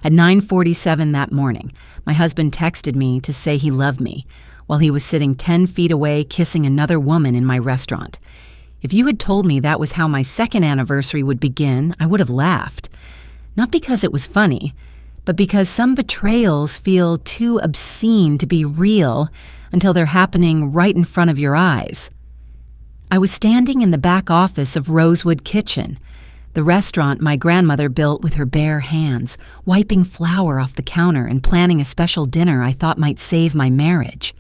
At 9:47 that morning, my husband texted me to say he loved me, while he was sitting 10 feet away kissing another woman in my restaurant. If you had told me that was how my second anniversary would begin, I would have laughed. Not because it was funny, but because some betrayals feel too obscene to be real until they're happening right in front of your eyes. I was standing in the back office of Rosewood Kitchen, the restaurant my grandmother built with her bare hands, wiping flour off the counter and planning a special dinner I thought might save my marriage.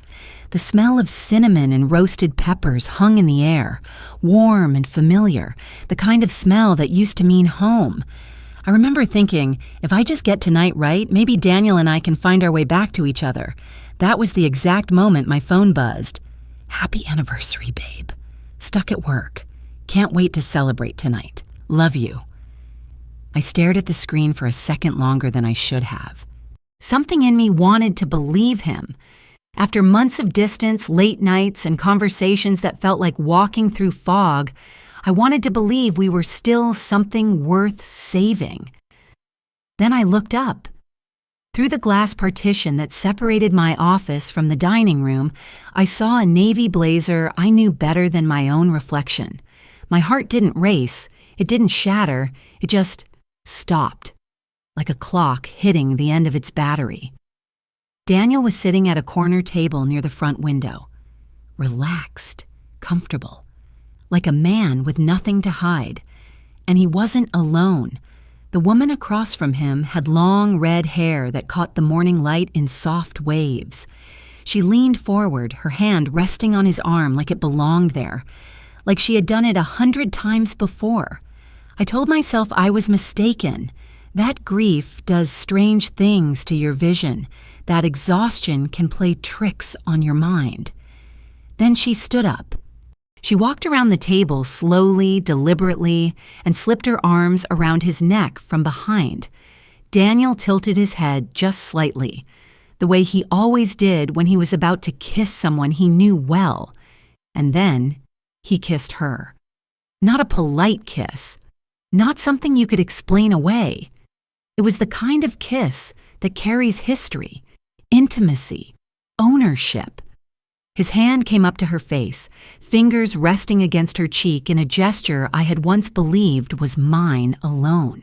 The smell of cinnamon and roasted peppers hung in the air, warm and familiar, the kind of smell that used to mean home. I remember thinking, if I just get tonight right, maybe Daniel and I can find our way back to each other. That was the exact moment my phone buzzed. Happy anniversary, babe. Stuck at work. Can't wait to celebrate tonight. Love you. I stared at the screen for a second longer than I should have. Something in me wanted to believe him. After months of distance, late nights, and conversations that felt like walking through fog, I wanted to believe we were still something worth saving. Then I looked up. Through the glass partition that separated my office from the dining room, I saw a navy blazer I knew better than my own reflection. My heart didn't race, it didn't shatter, it just stopped, like a clock hitting the end of its battery. Daniel was sitting at a corner table near the front window, relaxed, comfortable, like a man with nothing to hide. And he wasn't alone. The woman across from him had long red hair that caught the morning light in soft waves. She leaned forward, her hand resting on his arm like it belonged there, like she had done it 100 times before. I told myself I was mistaken. That grief does strange things to your vision. That exhaustion can play tricks on your mind. Then she stood up. She walked around the table slowly, deliberately, and slipped her arms around his neck from behind. Daniel tilted his head just slightly, the way he always did when he was about to kiss someone he knew well. And then he kissed her. Not a polite kiss, not something you could explain away. It was the kind of kiss that carries history, intimacy, ownership. His hand came up to her face, fingers resting against her cheek in a gesture I had once believed was mine alone.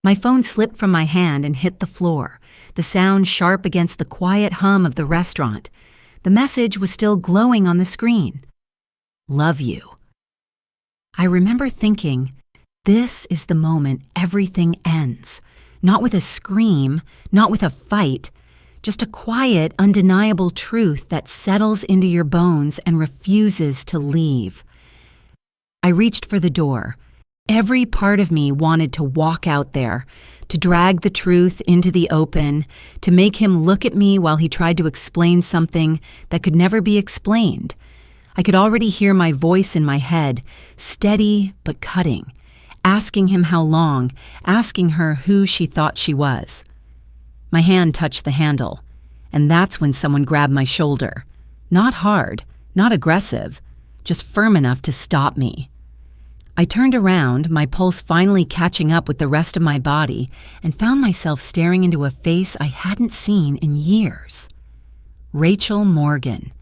My phone slipped from my hand and hit the floor, the sound sharp against the quiet hum of the restaurant. The message was still glowing on the screen. Love you. I remember thinking, this is the moment everything ends. Not with a scream, not with a fight, just a quiet, undeniable truth that settles into your bones and refuses to leave. I reached for the door. Every part of me wanted to walk out there, to drag the truth into the open, to make him look at me while he tried to explain something that could never be explained. I could already hear my voice in my head, steady but cutting, asking him how long, asking her who she thought she was. My hand touched the handle, and that's when someone grabbed my shoulder. Not hard, not aggressive, just firm enough to stop me. I turned around, my pulse finally catching up with the rest of my body, and found myself staring into a face I hadn't seen in years. Rachel Morgan.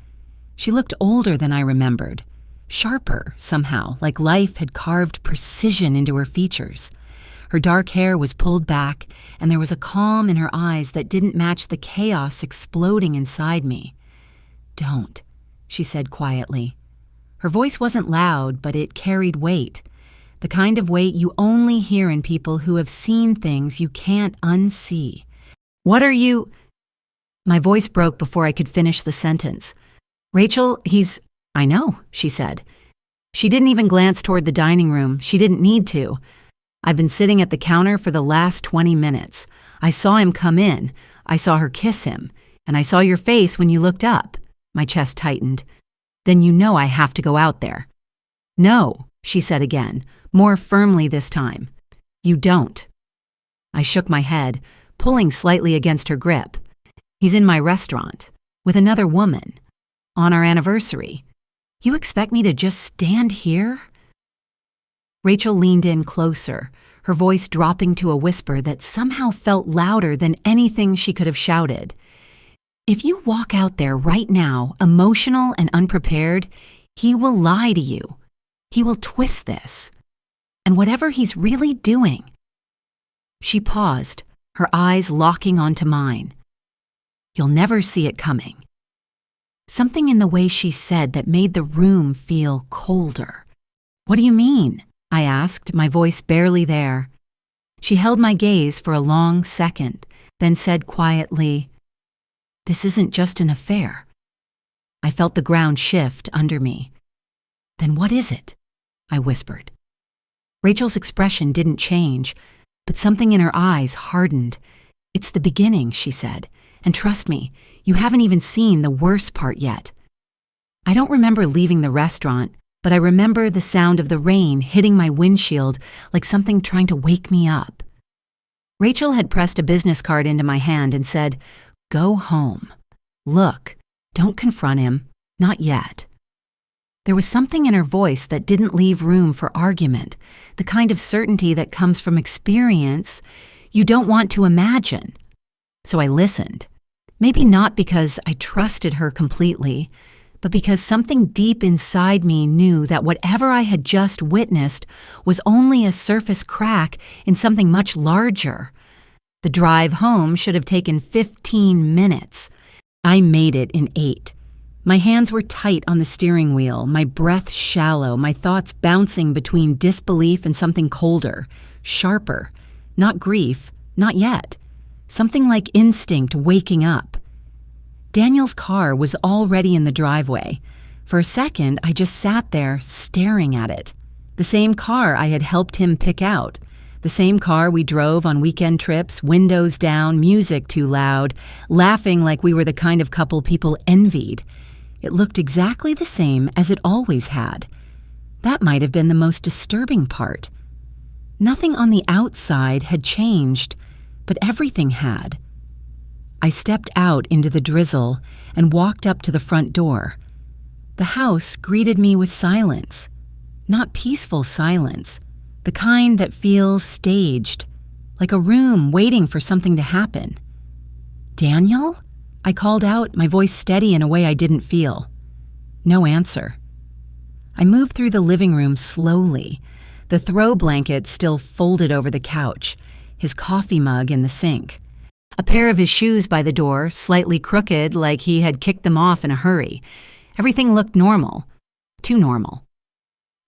She looked older than I remembered, sharper somehow, like life had carved precision into her features. Her dark hair was pulled back, and there was a calm in her eyes that didn't match the chaos exploding inside me. Don't, she said quietly. Her voice wasn't loud, but it carried weight. The kind of weight you only hear in people who have seen things you can't unsee. What are you... My voice broke before I could finish the sentence. Rachel, I know, she said. She didn't even glance toward the dining room. She didn't need to. I've been sitting at the counter for the last 20 minutes. I saw him come in. I saw her kiss him. And I saw your face when you looked up. My chest tightened. Then you know I have to go out there. No, she said again, more firmly this time. You don't. I shook my head, pulling slightly against her grip. He's in my restaurant, with another woman, on our anniversary. You expect me to just stand here? Rachel leaned in closer, her voice dropping to a whisper that somehow felt louder than anything she could have shouted. If you walk out there right now, emotional and unprepared, he will lie to you. He will twist this. And whatever he's really doing. She paused, her eyes locking onto mine. You'll never see it coming. Something in the way she said that made the room feel colder. What do you mean? I asked, my voice barely there. She held my gaze for a long second, then said quietly, "This isn't just an affair." I felt the ground shift under me. "Then what is it?" I whispered. Rachel's expression didn't change, but something in her eyes hardened. "It's the beginning," she said, "and trust me, you haven't even seen the worst part yet." I don't remember leaving the restaurant, but I remember the sound of the rain hitting my windshield like something trying to wake me up. Rachel had pressed a business card into my hand and said, "Go home. Look, don't confront him. Not yet." There was something in her voice that didn't leave room for argument, the kind of certainty that comes from experience you don't want to imagine. So I listened. Maybe not because I trusted her completely, but because something deep inside me knew that whatever I had just witnessed was only a surface crack in something much larger. The drive home should have taken 15 minutes. I made it in 8. My hands were tight on the steering wheel, my breath shallow, my thoughts bouncing between disbelief and something colder, sharper. Not grief, not yet. Something like instinct waking up. Daniel's car was already in the driveway. For a second, I just sat there staring at it. The same car I had helped him pick out. The same car we drove on weekend trips, windows down, music too loud, laughing like we were the kind of couple people envied. It looked exactly the same as it always had. That might have been the most disturbing part. Nothing on the outside had changed, but everything had. I stepped out into the drizzle and walked up to the front door. The house greeted me with silence. Not peaceful silence, the kind that feels staged, like a room waiting for something to happen. "Daniel?" I called out, my voice steady in a way I didn't feel. No answer. I moved through the living room slowly, the throw blanket still folded over the couch, his coffee mug in the sink. A pair of his shoes by the door, slightly crooked like he had kicked them off in a hurry. Everything looked normal. Too normal.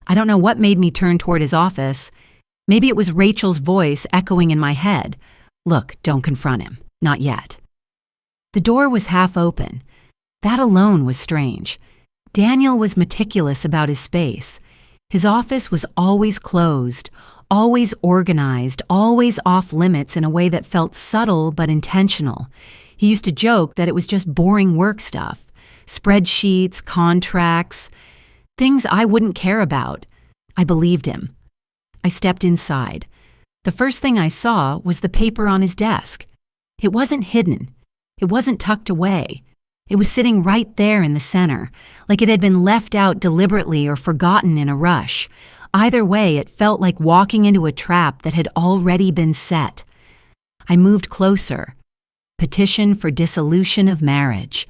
I don't know what made me turn toward his office. Maybe it was Rachel's voice echoing in my head. "Look, don't confront him. Not yet." The door was half open. That alone was strange. Daniel was meticulous about his space. His office was always closed, always organized, always off limits in a way that felt subtle but intentional. He used to joke that it was just boring work stuff, spreadsheets, contracts, things I wouldn't care about. I believed him. I stepped inside. The first thing I saw was the paper on his desk. It wasn't hidden. It wasn't tucked away. It was sitting right there in the center, like it had been left out deliberately or forgotten in a rush. Either way, it felt like walking into a trap that had already been set. I moved closer. Petition for dissolution of marriage.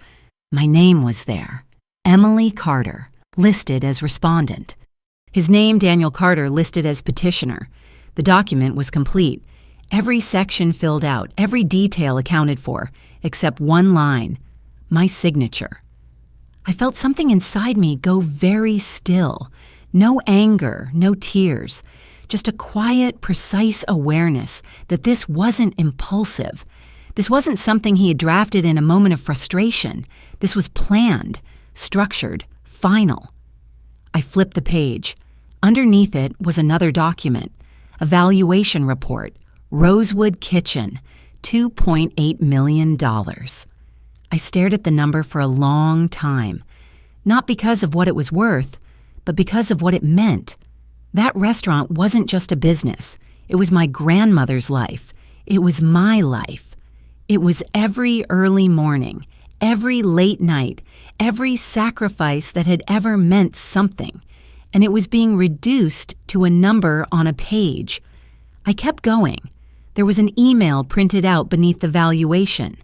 My name was there. Emily Carter, listed as respondent. His name, Daniel Carter, listed as petitioner. The document was complete. Every section filled out, every detail accounted for, except one line, my signature. I felt something inside me go very still. No anger, no tears, just a quiet, precise awareness that this wasn't impulsive. This wasn't something he had drafted in a moment of frustration. This was planned, structured, final. I flipped the page. Underneath it was another document, a valuation report, Rosewood Kitchen, $2.8 million. I stared at the number for a long time, not because of what it was worth, but because of what it meant. That restaurant wasn't just a business. It was my grandmother's life. It was my life. It was every early morning, every late night, every sacrifice that had ever meant something, and it was being reduced to a number on a page. I kept going. There was an email printed out beneath the valuation.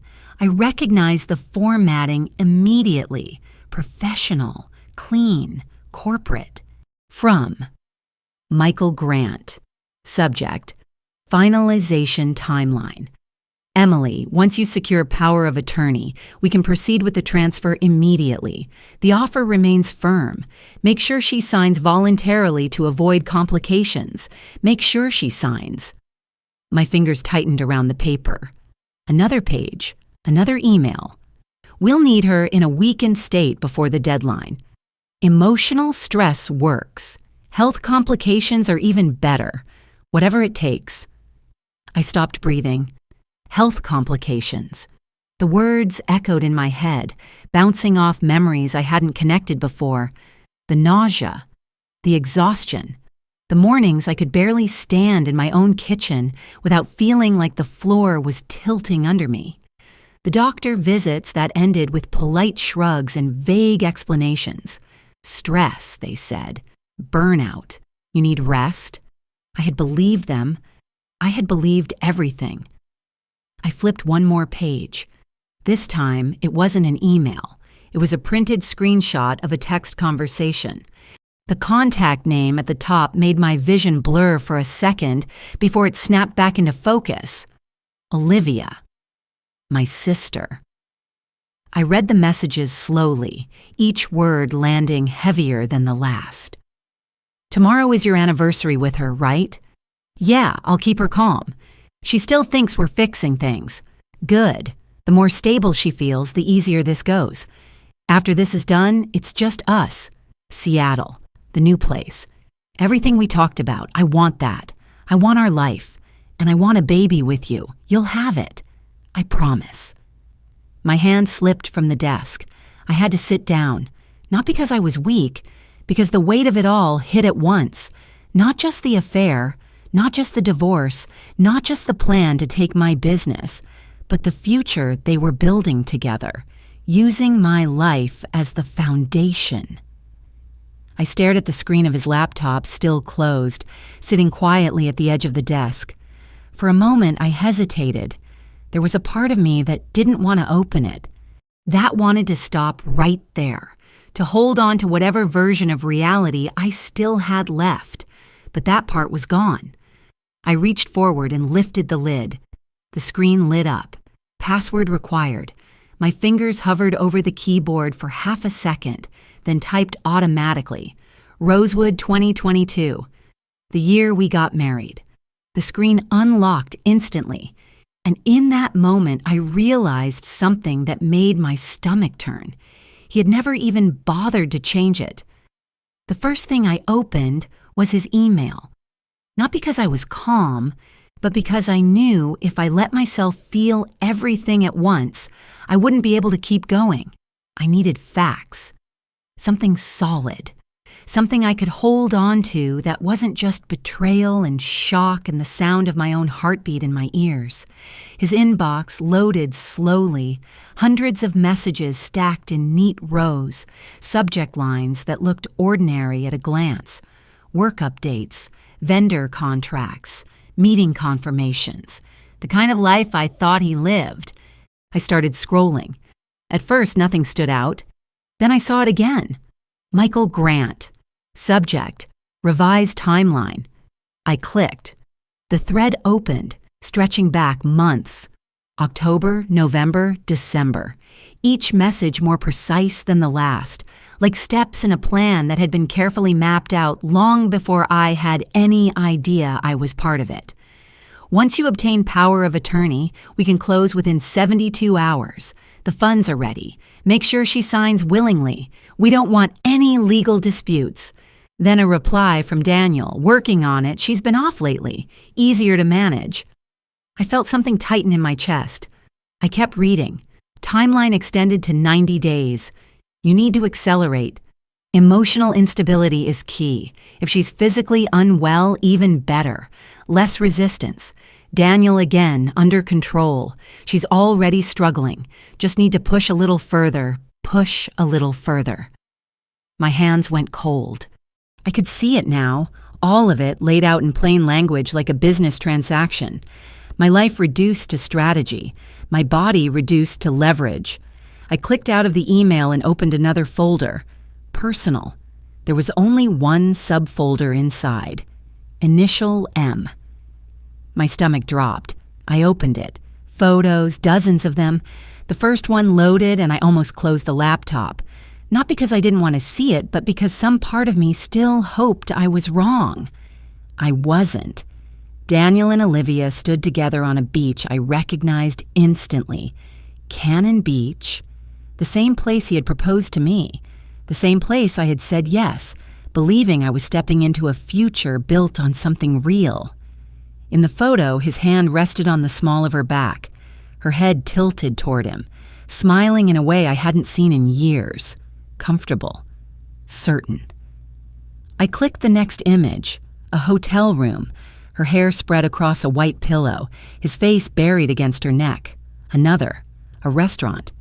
I recognized the formatting immediately. Professional, clean, corporate. From Michael Grant. Subject: Finalization timeline. Emily, once you secure power of attorney, we can proceed with the transfer immediately. The offer remains firm. Make sure she signs voluntarily to avoid complications. Make sure she signs. My fingers tightened around the paper. Another page, another email. We'll need her in a weakened state before the deadline. Emotional stress works. Health complications are even better. Whatever it takes. I stopped breathing. Health complications. The words echoed in my head, bouncing off memories I hadn't connected before. The nausea, the exhaustion, the mornings I could barely stand in my own kitchen without feeling like the floor was tilting under me. The doctor visits that ended with polite shrugs and vague explanations. Stress, they said. Burnout. You need rest. I had believed them. I had believed everything. I flipped one more page. This time, it wasn't an email. It was a printed screenshot of a text conversation. The contact name at the top made my vision blur for a second before it snapped back into focus. Olivia. My sister. I read the messages slowly, each word landing heavier than the last. Tomorrow is your anniversary with her, right? Yeah, I'll keep her calm. She still thinks we're fixing things. Good. The more stable she feels, the easier this goes. After this is done, it's just us. Seattle, the new place. Everything we talked about, I want that. I want our life. And I want a baby with you. You'll have it. I promise. My hand slipped from the desk. I had to sit down. Not because I was weak, because the weight of it all hit at once. Not just the affair, not just the divorce, not just the plan to take my business, but the future they were building together, using my life as the foundation. I stared at the screen of his laptop, still closed, sitting quietly at the edge of the desk. For a moment, I hesitated. There was a part of me that didn't want to open it. That wanted to stop right there, to hold on to whatever version of reality I still had left. But that part was gone. I reached forward and lifted the lid. The screen lit up. Password required. My fingers hovered over the keyboard for half a second, then typed automatically. Rosewood 2022. The year we got married. The screen unlocked instantly. And in that moment, I realized something that made my stomach turn. He had never even bothered to change it. The first thing I opened was his email. Not because I was calm, but because I knew if I let myself feel everything at once, I wouldn't be able to keep going. I needed facts. Something solid. Something I could hold on to that wasn't just betrayal and shock and the sound of my own heartbeat in my ears. His inbox loaded slowly, hundreds of messages stacked in neat rows, subject lines that looked ordinary at a glance, work updates, vendor contracts, meeting confirmations, the kind of life I thought he lived. I started scrolling. At first, nothing stood out. Then I saw it again. Michael Grant. Subject: Revised timeline. I clicked. The thread opened, stretching back months. October, November, December. Each message more precise than the last, like steps in a plan that had been carefully mapped out long before I had any idea I was part of it. Once you obtain power of attorney, we can close within 72 hours. The funds are ready. Make sure she signs willingly. We don't want any legal disputes. Then a reply from Daniel. Working on it. She's been off lately. Easier to manage. I felt something tighten in my chest. I kept reading. Timeline extended to 90 days. You need to accelerate. Emotional instability is key. If she's physically unwell, even better. Less resistance. Daniel again, under control. She's already struggling. Just need to push a little further. Push a little further. My hands went cold. I could see it now. All of it laid out in plain language like a business transaction. My life reduced to strategy. My body reduced to leverage. I clicked out of the email and opened another folder. Personal. There was only one subfolder inside. Initial M. My stomach dropped. I opened it. Photos, dozens of them. The first one loaded and I almost closed the laptop. Not because I didn't want to see it, but because some part of me still hoped I was wrong. I wasn't. Daniel and Olivia stood together on a beach I recognized instantly. Cannon Beach. The same place he had proposed to me. The same place I had said yes, believing I was stepping into a future built on something real. In the photo, his hand rested on the small of her back, her head tilted toward him, smiling in a way I hadn't seen in years. Comfortable. Certain. I clicked the next image, a hotel room, her hair spread across a white pillow, his face buried against her neck. Another, a restaurant.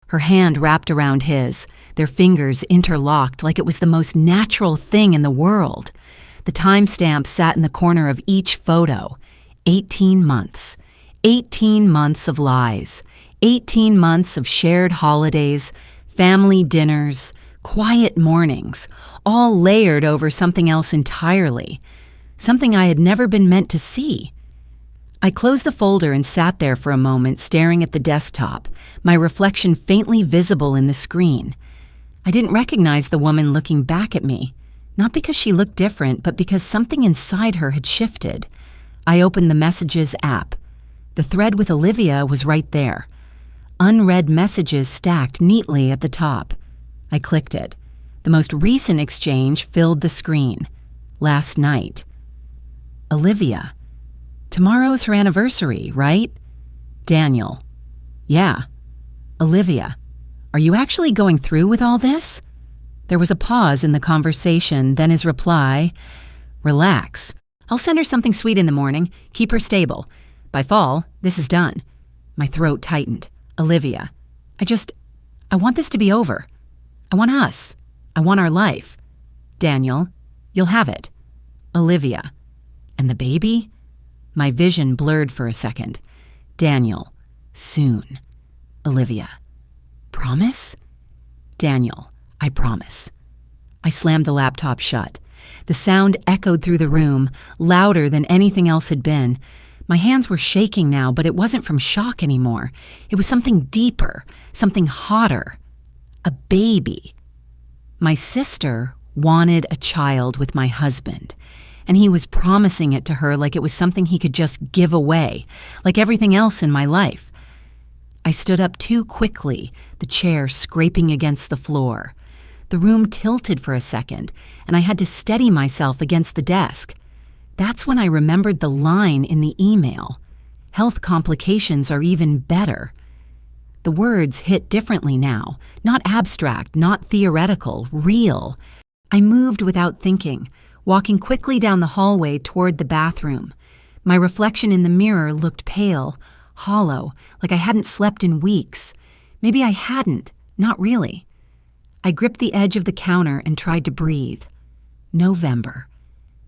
Her hand wrapped around his, their fingers interlocked like it was the most natural thing in the world. The timestamp sat in the corner of each photo. 18 months. 18 months of lies. 18 months of shared holidays, family dinners, quiet mornings, all layered over something else entirely. Something I had never been meant to see. I closed the folder and sat there for a moment staring at the desktop, my reflection faintly visible in the screen. I didn't recognize the woman looking back at me, not because she looked different, but because something inside her had shifted. I opened the Messages app. The thread with Olivia was right there. Unread messages stacked neatly at the top. I clicked it. The most recent exchange filled the screen. Last night. Olivia. Tomorrow's her anniversary, right? Daniel. Yeah. Olivia. Are you actually going through with all this? There was a pause in the conversation, then his reply, relax. I'll send her something sweet in the morning. Keep her stable. By fall, this is done. My throat tightened. Olivia. I want this to be over. I want us. I want our life. Daniel. You'll have it. Olivia. And the baby? My vision blurred for a second. Daniel. Soon. Olivia. Promise? Daniel. I promise. I slammed the laptop shut. The sound echoed through the room, louder than anything else had been. My hands were shaking now, but it wasn't from shock anymore. It was something deeper, something hotter. A baby. My sister wanted a child with my husband, and he was promising it to her like it was something he could just give away, like everything else in my life. I stood up too quickly, the chair scraping against the floor. The room tilted for a second, and I had to steady myself against the desk. That's when I remembered the line in the email. Health complications are even better. The words hit differently now, not abstract, not theoretical, real. I moved without thinking, walking quickly down the hallway toward the bathroom. My reflection in the mirror looked pale, hollow, like I hadn't slept in weeks. Maybe I hadn't, not really. I gripped the edge of the counter and tried to breathe. November.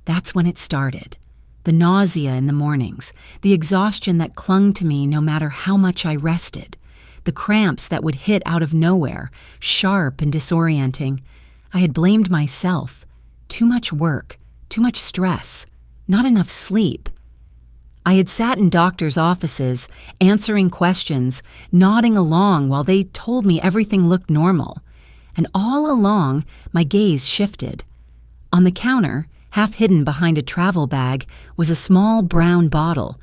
That's when it started. The nausea in the mornings, the exhaustion that clung to me no matter how much I rested, the cramps that would hit out of nowhere, sharp and disorienting. I had blamed myself. Too much work, too much stress, not enough sleep. I had sat in doctors' offices, answering questions, nodding along while they told me everything looked normal. And all along, my gaze shifted. On the counter, half hidden behind a travel bag, was a small brown bottle.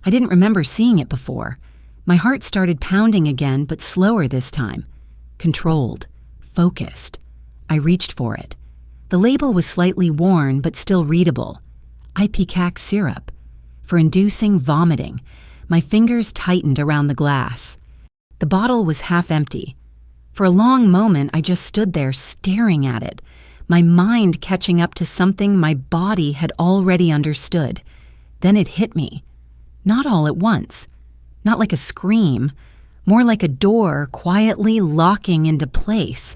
I didn't remember seeing it before. My heart started pounding again, but slower this time. Controlled. Focused. I reached for it. The label was slightly worn, but still readable. Ipecac syrup. For inducing vomiting. My fingers tightened around the glass. The bottle was half empty. For a long moment, I just stood there staring at it, my mind catching up to something my body had already understood. Then it hit me. Not all at once. Not like a scream. More like a door quietly locking into place.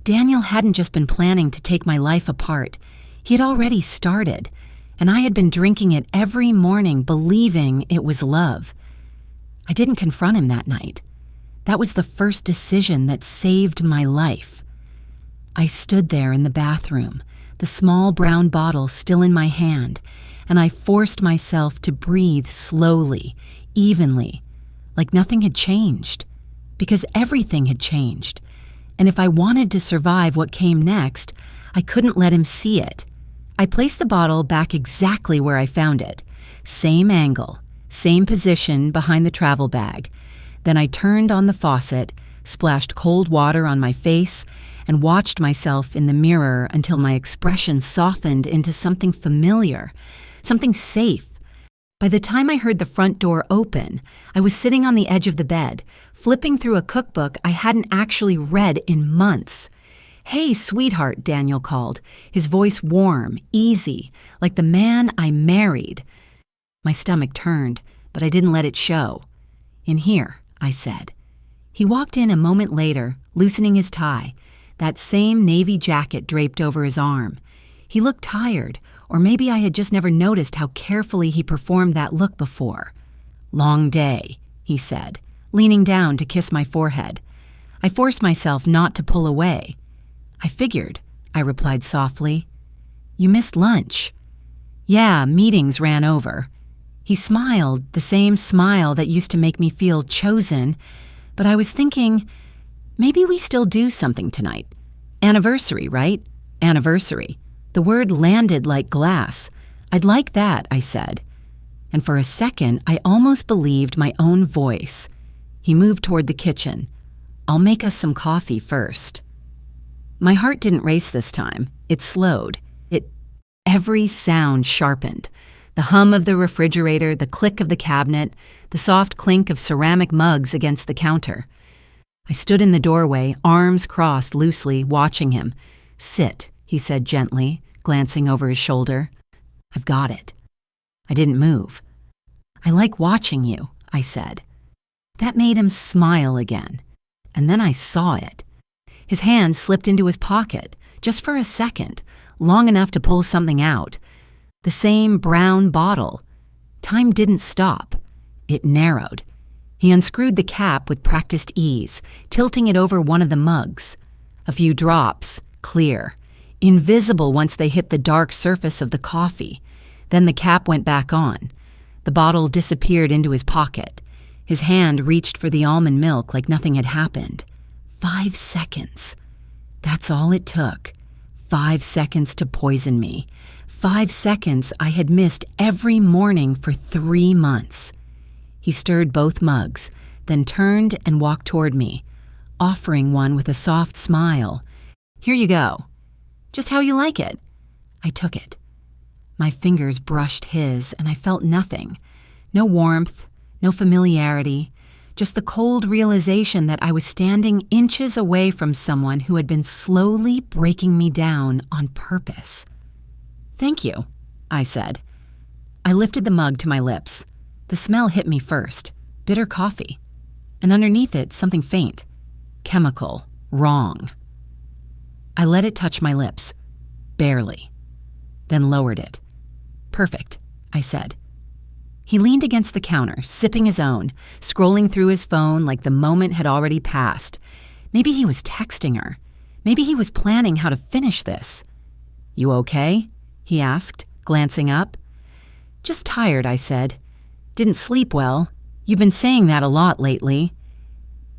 Daniel hadn't just been planning to take my life apart. He had already started, and I had been drinking it every morning, believing it was love. I didn't confront him that night. That was the first decision that saved my life. I stood there in the bathroom, the small brown bottle still in my hand, and I forced myself to breathe slowly, evenly, like nothing had changed, because everything had changed. And if I wanted to survive what came next, I couldn't let him see it. I placed the bottle back exactly where I found it. Same angle, same position behind the travel bag. Then I turned on the faucet, splashed cold water on my face, and watched myself in the mirror until my expression softened into something familiar, something safe. By the time I heard the front door open, I was sitting on the edge of the bed, flipping through a cookbook I hadn't actually read in months. "Hey, sweetheart," Daniel called, his voice warm, easy, like the man I married. My stomach turned, but I didn't let it show. "In here," I said. He walked in a moment later, loosening his tie, that same navy jacket draped over his arm. He looked tired, or maybe I had just never noticed how carefully he performed that look before. "Long day," he said, leaning down to kiss my forehead. I forced myself not to pull away. "I figured," I replied softly. "You missed lunch." "Yeah, meetings ran over." He smiled, the same smile that used to make me feel chosen, but I was thinking, maybe we still do something tonight. Anniversary, right? Anniversary. The word landed like glass. "I'd like that," I said. And for a second, I almost believed my own voice. He moved toward the kitchen. "I'll make us some coffee first." My heart didn't race this time. It slowed. Every sound sharpened. The hum of the refrigerator, the click of the cabinet, the soft clink of ceramic mugs against the counter. I stood in the doorway, arms crossed loosely, watching him. "Sit," he said gently, glancing over his shoulder. "I've got it." I didn't move. "I like watching you," I said. That made him smile again. And then I saw it. His hand slipped into his pocket, just for a second, long enough to pull something out. The same brown bottle. Time didn't stop. It narrowed. He unscrewed the cap with practiced ease, tilting it over one of the mugs. A few drops, clear, invisible once they hit the dark surface of the coffee. Then the cap went back on. The bottle disappeared into his pocket. His hand reached for the almond milk like nothing had happened. 5 seconds. That's all it took. 5 seconds to poison me. 5 seconds I had missed every morning for 3 months. He stirred both mugs, then turned and walked toward me, offering one with a soft smile. "Here you go. Just how you like it." I took it. My fingers brushed his, and I felt nothing. No warmth, no familiarity, just the cold realization that I was standing inches away from someone who had been slowly breaking me down on purpose. "Thank you," I said. I lifted the mug to my lips. The smell hit me first, bitter coffee, and underneath it something faint, chemical, wrong. I let it touch my lips, barely, then lowered it. "Perfect," I said. He leaned against the counter, sipping his own, scrolling through his phone like the moment had already passed. Maybe he was texting her. Maybe he was planning how to finish this. "You okay?" he asked, glancing up. "Just tired," I said. "Didn't sleep well. You've been saying that a lot lately."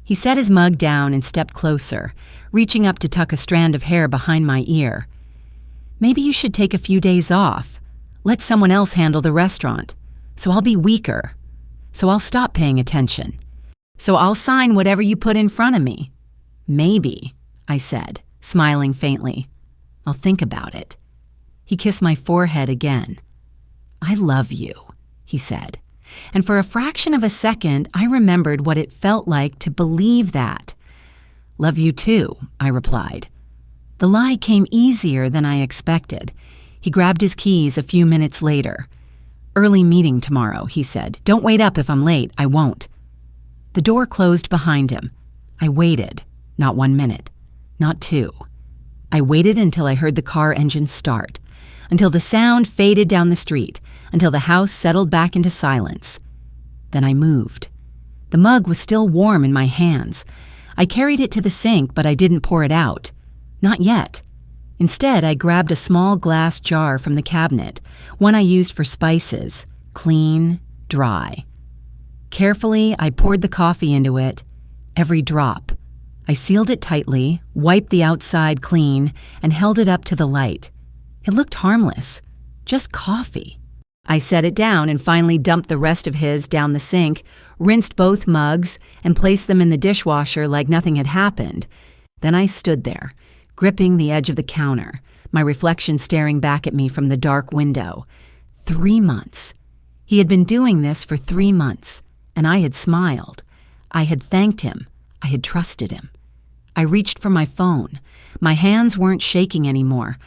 He set his mug down and stepped closer, reaching up to tuck a strand of hair behind my ear. "Maybe you should take a few days off. Let someone else handle the restaurant. So I'll be weaker. So I'll stop paying attention. So I'll sign whatever you put in front of me." "Maybe," I said, smiling faintly. "I'll think about it." He kissed my forehead again. "I love you," he said. And for a fraction of a second, I remembered what it felt like to believe that. "Love you too," I replied. The lie came easier than I expected. He grabbed his keys a few minutes later. "Early meeting tomorrow," he said. "Don't wait up if I'm late. I won't." The door closed behind him. I waited. Not 1 minute. Not 2. I waited until I heard the car engine start. until the sound faded down the street, until the house settled back into silence. Then I moved. The mug was still warm in my hands. I carried it to the sink, but I didn't pour it out. Not yet. Instead, I grabbed a small glass jar from the cabinet, one I used for spices, clean, dry. Carefully, I poured the coffee into it, every drop. I sealed it tightly, wiped the outside clean, and held it up to the light. It looked harmless, just coffee. I set it down and finally dumped the rest of his down the sink, rinsed both mugs, and placed them in the dishwasher like nothing had happened. Then I stood there, gripping the edge of the counter, my reflection staring back at me from the dark window. 3 months. He had been doing this for 3 months, and I had smiled. I had thanked him. I had trusted him. I reached for my phone. My hands weren't shaking anymore.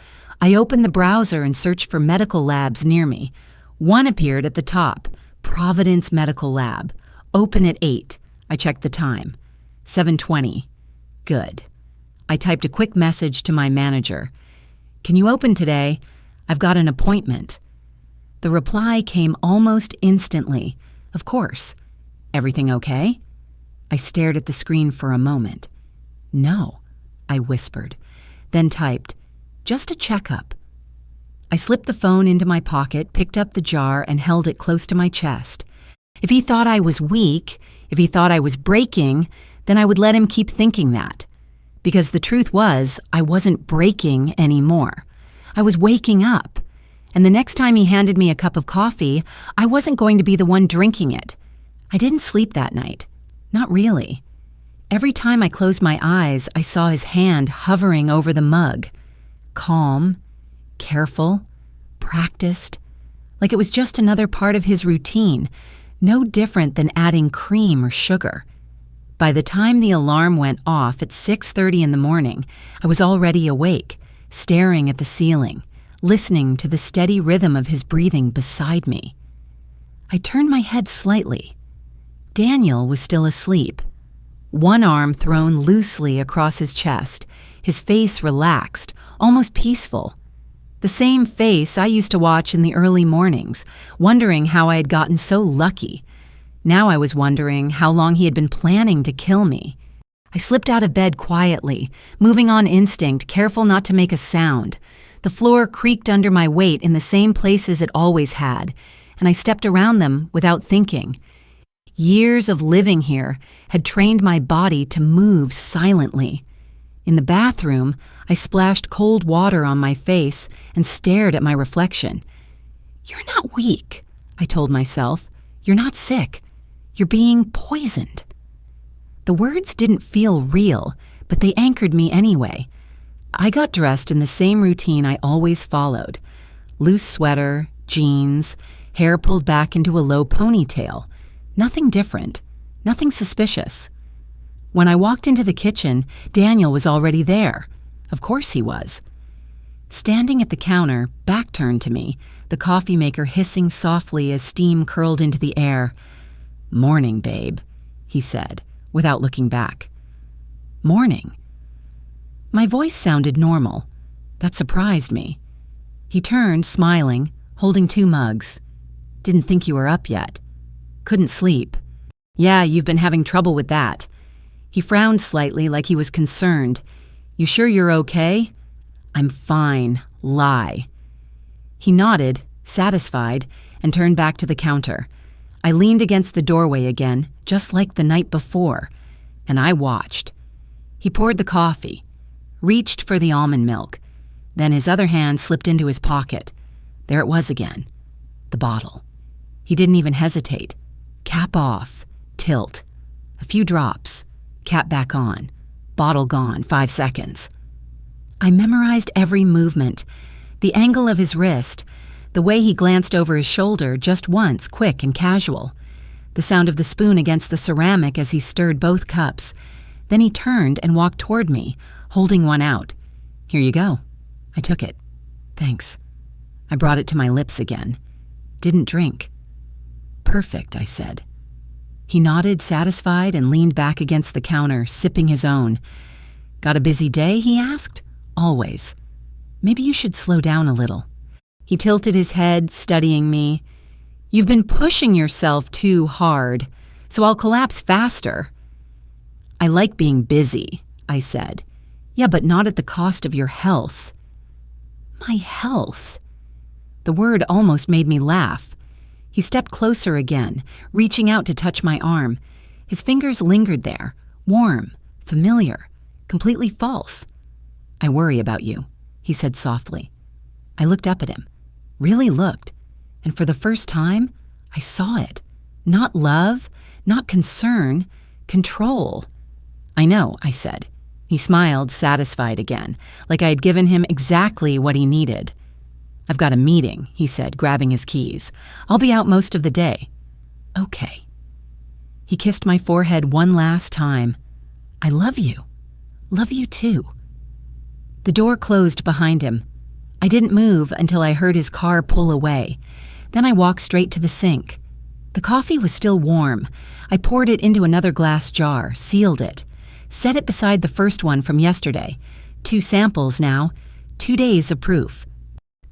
I opened the browser and searched for medical labs near me. One appeared at the top, Providence Medical Lab. Open at 8. I checked the time. 7:20. Good. I typed a quick message to my manager. Can you open today? I've got an appointment. The reply came almost instantly. Of course. Everything okay? I stared at the screen for a moment. No, I whispered, then typed, just a checkup. I slipped the phone into my pocket, picked up the jar, and held it close to my chest. If he thought I was weak, if he thought I was breaking, then I would let him keep thinking that. Because the truth was, I wasn't breaking anymore. I was waking up. And the next time he handed me a cup of coffee, I wasn't going to be the one drinking it. I didn't sleep that night. Not really. Every time I closed my eyes, I saw his hand hovering over the mug. Calm, careful, practiced, like it was just another part of his routine, no different than adding cream or sugar. By the time the alarm went off at 6:30 in the morning, I was already awake, staring at the ceiling, listening to the steady rhythm of his breathing beside me. I turned my head slightly. Daniel was still asleep, one arm thrown loosely across his chest, his face relaxed, almost peaceful. The same face I used to watch in the early mornings, wondering how I had gotten so lucky. Now I was wondering how long he had been planning to kill me. I slipped out of bed quietly, moving on instinct, careful not to make a sound. The floor creaked under my weight in the same places it always had, and I stepped around them without thinking. Years of living here had trained my body to move silently. In the bathroom, I splashed cold water on my face and stared at my reflection. "You're not weak," I told myself. "You're not sick. You're being poisoned." The words didn't feel real, but they anchored me anyway. I got dressed in the same routine I always followed. Loose sweater, jeans, hair pulled back into a low ponytail. Nothing different, nothing suspicious. When I walked into the kitchen, Daniel was already there. Of course he was. Standing at the counter, back turned to me, the coffee maker hissing softly as steam curled into the air. "Morning, babe," he said, without looking back. Morning. My voice sounded normal. That surprised me. He turned, smiling, holding 2 mugs. "Didn't think you were up yet. Couldn't sleep. Yeah, you've been having trouble with that." He frowned slightly like he was concerned. "You sure you're okay?" "I'm fine. Lie." He nodded, satisfied, and turned back to the counter. I leaned against the doorway again, just like the night before, and I watched. He poured the coffee, reached for the almond milk, then his other hand slipped into his pocket. There it was again, the bottle. He didn't even hesitate. Cap off, tilt, a few drops, cap back on, bottle gone, 5 seconds. I memorized every movement, the angle of his wrist, the way he glanced over his shoulder just once, quick and casual, the sound of the spoon against the ceramic as he stirred both cups. Then he turned and walked toward me, holding one out. "Here you go." I took it. "Thanks." I brought it to my lips again. Didn't drink. "Perfect," I said. He nodded, satisfied, and leaned back against the counter, sipping his own. "Got a busy day?" he asked. "Always." "Maybe you should slow down a little." He tilted his head, studying me. "You've been pushing yourself too hard, so I'll collapse faster." "I like being busy," I said. "Yeah, but not at the cost of your health." My health? The word almost made me laugh. He stepped closer again, reaching out to touch my arm. His fingers lingered there, warm, familiar, completely false. "I worry about you," he said softly. I looked up at him, really looked, and for the first time, I saw it. Not love, not concern, control. "I know," I said. He smiled, satisfied again, like I had given him exactly what he needed. "I've got a meeting," he said, grabbing his keys. "I'll be out most of the day." "Okay." He kissed my forehead one last time. "I love you. Love you too." The door closed behind him. I didn't move until I heard his car pull away. Then I walked straight to the sink. The coffee was still warm. I poured it into another glass jar, sealed it, set it beside the first one from yesterday. 2 samples now, 2 days of proof.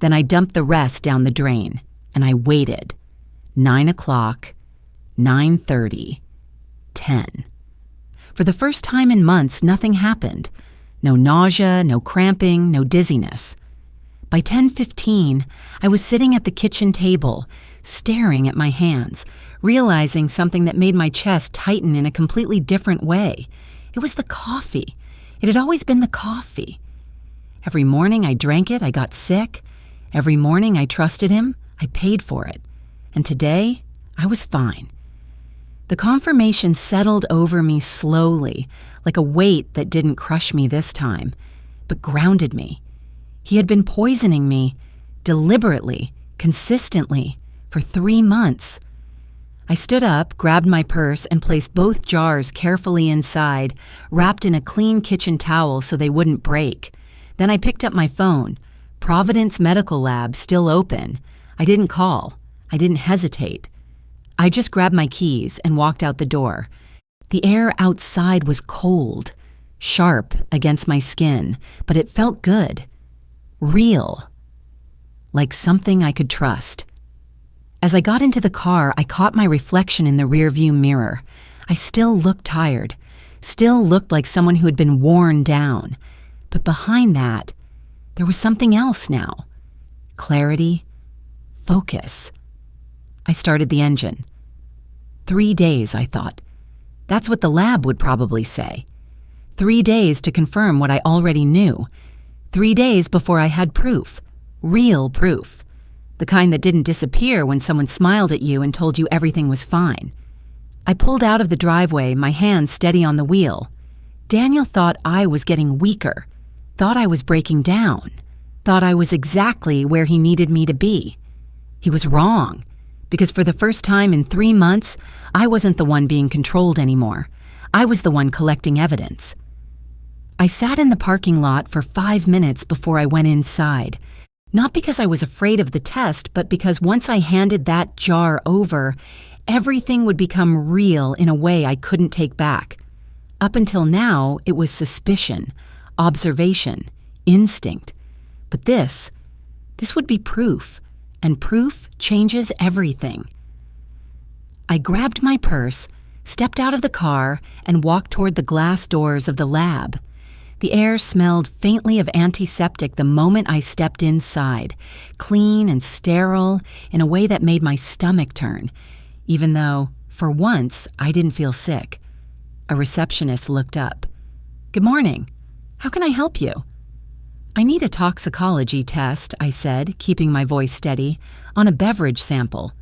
Then I dumped the rest down the drain, and I waited. 9 o'clock, 9:30, 10. For the first time in months, nothing happened. No nausea, no cramping, no dizziness. By 10:15, I was sitting at the kitchen table, staring at my hands, realizing something that made my chest tighten in a completely different way. It was the coffee. It had always been the coffee. Every morning I drank it, I got sick. Every morning I trusted him, I paid for it. And today, I was fine. The confirmation settled over me slowly, like a weight that didn't crush me this time, but grounded me. He had been poisoning me, deliberately, consistently, for 3 months. I stood up, grabbed my purse, and placed both jars carefully inside, wrapped in a clean kitchen towel so they wouldn't break. Then I picked up my phone. Providence Medical Lab still open. I didn't call. I didn't hesitate. I just grabbed my keys and walked out the door. The air outside was cold, sharp against my skin, but it felt good. Real. Like something I could trust. As I got into the car, I caught my reflection in the rearview mirror. I still looked tired, still looked like someone who had been worn down. But behind that, there was something else now. Clarity, focus. I started the engine. 3 days, I thought. That's what the lab would probably say. 3 days to confirm what I already knew. 3 days before I had proof. Real proof. The kind that didn't disappear when someone smiled at you and told you everything was fine. I pulled out of the driveway, my hands steady on the wheel. Daniel thought I was getting weaker, thought I was breaking down, thought I was exactly where he needed me to be. He was wrong, because for the first time in 3 months, I wasn't the one being controlled anymore. I was the one collecting evidence. I sat in the parking lot for 5 minutes before I went inside. Not because I was afraid of the test, but because once I handed that jar over, everything would become real in a way I couldn't take back. Up until now, it was suspicion, observation, instinct. But this would be proof, and proof changes everything. I grabbed my purse, stepped out of the car, and walked toward the glass doors of the lab. The air smelled faintly of antiseptic the moment I stepped inside, clean and sterile in a way that made my stomach turn, even though, for once, I didn't feel sick. A receptionist looked up. "Good morning. How can I help you?" "I need a toxicology test," I said, keeping my voice steady, "on a beverage sample."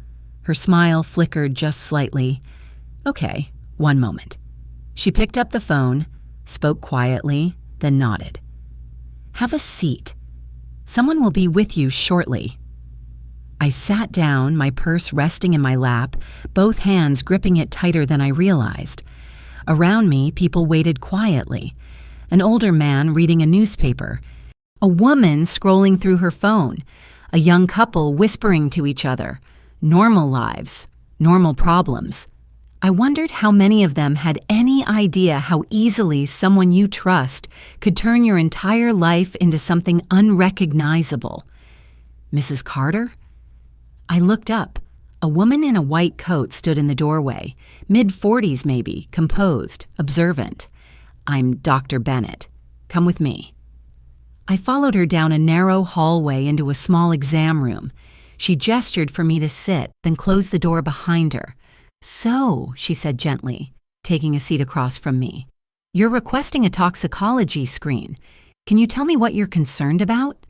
Her smile flickered just slightly. "Okay, 1 moment." She picked up the phone, spoke quietly, then nodded. "Have a seat. Someone will be with you shortly." I sat down, my purse resting in my lap, both hands gripping it tighter than I realized. Around me, people waited quietly. An older man reading a newspaper, a woman scrolling through her phone, a young couple whispering to each other. Normal lives, normal problems. I wondered how many of them had any idea how easily someone you trust could turn your entire life into something unrecognizable. Mrs. Carter? I looked up. A woman in a white coat stood in the doorway, mid-40s maybe, composed, observant. "I'm Dr. Bennett. Come with me." I followed her down a narrow hallway into a small exam room. She gestured for me to sit, then closed the door behind her. "So," she said gently, taking a seat across from me, "you're requesting a toxicology screen. Can you tell me what you're concerned about?"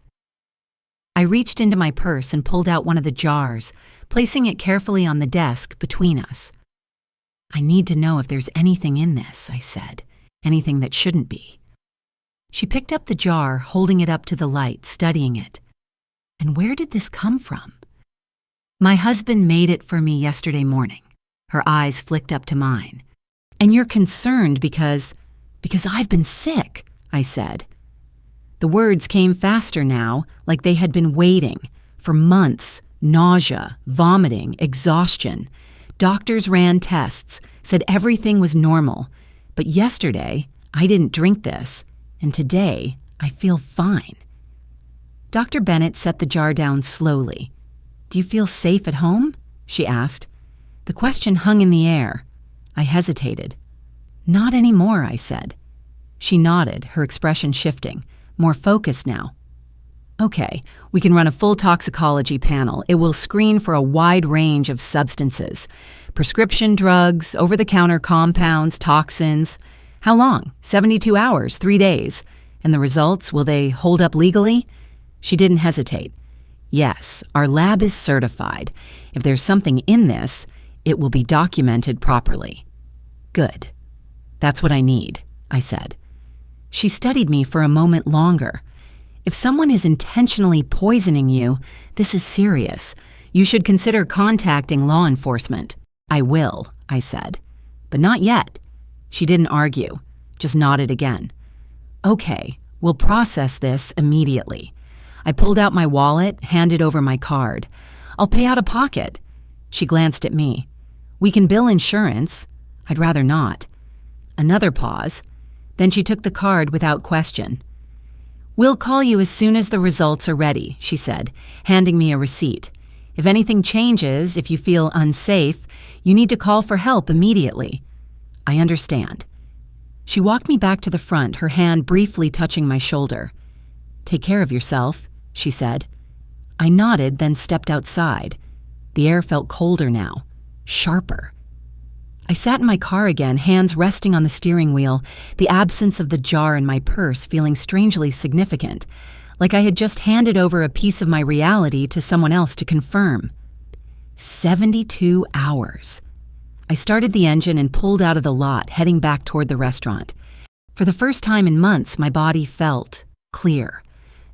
I reached into my purse and pulled out one of the jars, placing it carefully on the desk between us. "I need to know if there's anything in this," I said, "anything that shouldn't be." She picked up the jar, holding it up to the light, studying it. "And where did this come from?" "My husband made it for me yesterday morning." Her eyes flicked up to mine. "And you're concerned because I've been sick," I said. The words came faster now, like they had been waiting for months. Nausea, vomiting, exhaustion. Doctors ran tests, said everything was normal. But yesterday, I didn't drink this, and today, I feel fine. Dr. Bennett set the jar down slowly. "Do you feel safe at home?" she asked. The question hung in the air. I hesitated. "Not anymore," I said. She nodded, her expression shifting, more focused now. "Okay, we can run a full toxicology panel. It will screen for a wide range of substances. Prescription drugs, over-the-counter compounds, toxins. How long? 72 hours, 3 days. And the results, will they hold up legally?" She didn't hesitate. "Yes, our lab is certified. If there's something in this, it will be documented properly." "Good. That's what I need," I said. She studied me for a moment longer. "If someone is intentionally poisoning you, this is serious. You should consider contacting law enforcement." "I will," I said. "But not yet." She didn't argue, just nodded again. "Okay, we'll process this immediately." I pulled out my wallet, handed over my card. "I'll pay out of pocket." She glanced at me. "We can bill insurance." "I'd rather not." Another pause. Then she took the card without question. "We'll call you as soon as the results are ready," she said, handing me a receipt. "If anything changes, if you feel unsafe, you need to call for help immediately." "I understand." She walked me back to the front, her hand briefly touching my shoulder. "Take care of yourself," she said. I nodded, then stepped outside. The air felt colder now, sharper. I sat in my car again, hands resting on the steering wheel, the absence of the jar in my purse feeling strangely significant, like I had just handed over a piece of my reality to someone else to confirm. 72 hours. I started the engine and pulled out of the lot, heading back toward the restaurant. For the first time in months, my body felt clear.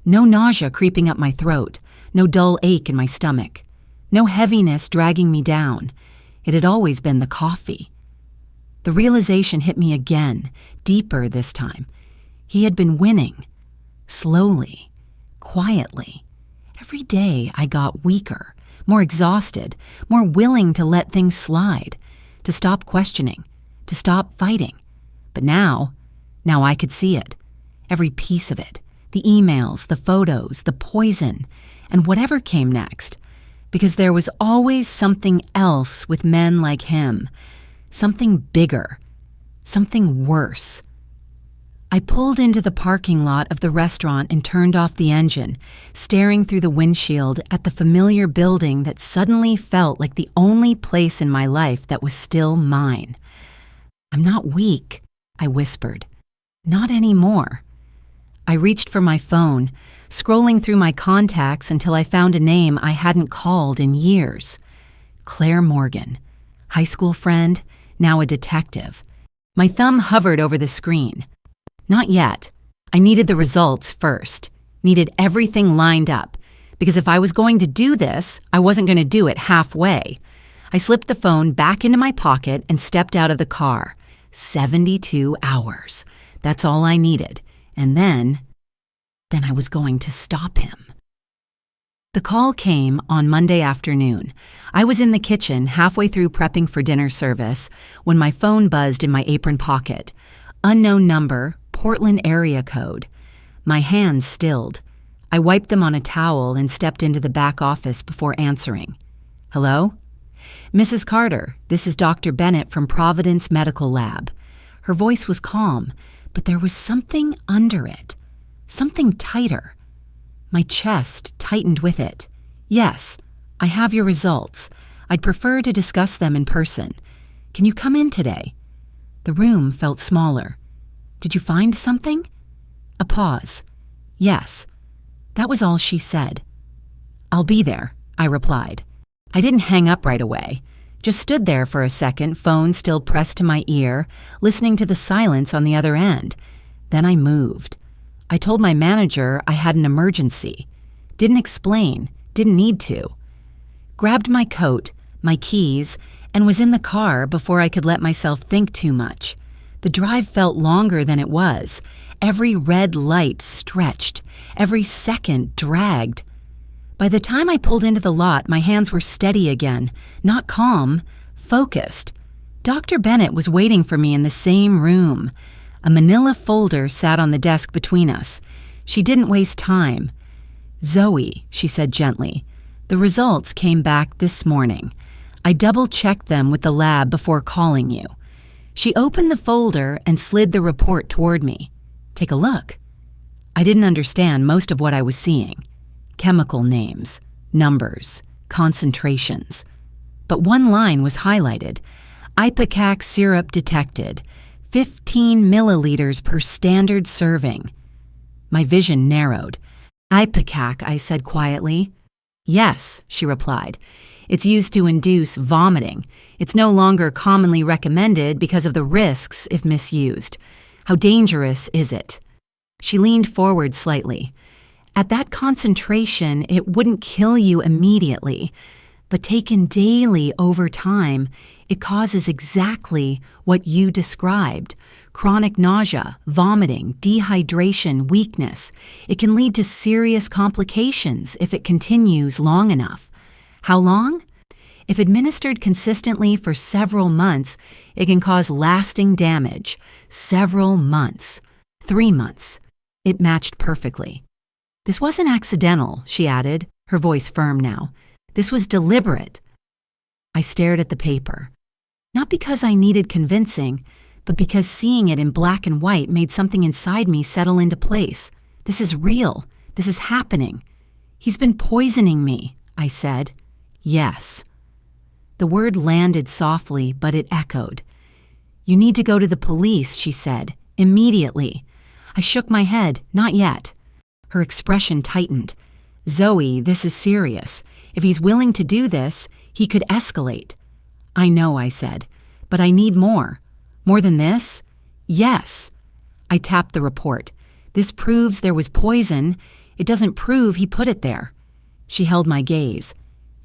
No nausea creeping up my throat, no dull ache in my stomach, no heaviness dragging me down. It had always been the coffee. The realization hit me again, deeper this time. He had been winning. Slowly, quietly. Every day I got weaker, more exhausted, more willing to let things slide, to stop questioning, to stop fighting. But now I could see it. Every piece of it. The emails, the photos, the poison, and whatever came next. Because there was always something else with men like him. Something bigger. Something worse. I pulled into the parking lot of the restaurant and turned off the engine, staring through the windshield at the familiar building that suddenly felt like the only place in my life that was still mine. "I'm not weak," I whispered. "Not anymore." I reached for my phone, scrolling through my contacts until I found a name I hadn't called in years. Claire Morgan, high school friend, now a detective. My thumb hovered over the screen. Not yet. I needed the results first. Needed everything lined up. Because if I was going to do this, I wasn't going to do it halfway. I slipped the phone back into my pocket and stepped out of the car. 72 hours. That's all I needed. And then I was going to stop him. The call came on Monday afternoon. I was in the kitchen, halfway through prepping for dinner service, when my phone buzzed in my apron pocket. Unknown number, Portland area code. My hands stilled. I wiped them on a towel and stepped into the back office before answering. Hello? Mrs. Carter, this is Dr. Bennett from Providence Medical Lab. Her voice was calm, but there was something under it. Something tighter. My chest tightened with it. Yes, I have your results. I'd prefer to discuss them in person. Can you come in today? The room felt smaller. Did you find something? A pause. Yes. That was all she said. I'll be there, I replied. I didn't hang up right away. Just stood there for a second, phone still pressed to my ear, listening to the silence on the other end. Then I moved. I told my manager I had an emergency. Didn't explain, didn't need to. Grabbed my coat, my keys, and was in the car before I could let myself think too much. The drive felt longer than it was. Every red light stretched. Every second dragged. By the time I pulled into the lot, my hands were steady again, not calm, focused. Dr. Bennett was waiting for me in the same room. A manila folder sat on the desk between us. She didn't waste time. Zoe, she said gently, the results came back this morning. I double-checked them with the lab before calling you. She opened the folder and slid the report toward me. Take a look. I didn't understand most of what I was seeing. Chemical names, numbers, concentrations. But one line was highlighted. Ipecac syrup detected. 15 milliliters per standard serving. My vision narrowed. Ipecac, I said quietly. Yes, she replied. It's used to induce vomiting. It's no longer commonly recommended because of the risks if misused. How dangerous is it? She leaned forward slightly. At that concentration, it wouldn't kill you immediately, but taken daily over time, it causes exactly what you described. Chronic nausea, vomiting, dehydration, weakness. It can lead to serious complications if it continues long enough. How long? If administered consistently for several months, it can cause lasting damage. Several months. 3 months. It matched perfectly. This wasn't accidental, she added, her voice firm now. This was deliberate. I stared at the paper. Not because I needed convincing, but because seeing it in black and white made something inside me settle into place. This is real. This is happening. He's been poisoning me, I said. Yes. The word landed softly, but it echoed. You need to go to the police, she said, immediately. I shook my head. Not yet. Her expression tightened. Zoe, this is serious. If he's willing to do this, he could escalate. I know, I said, but I need more. More than this? Yes. I tapped the report. This proves there was poison. It doesn't prove he put it there. She held my gaze.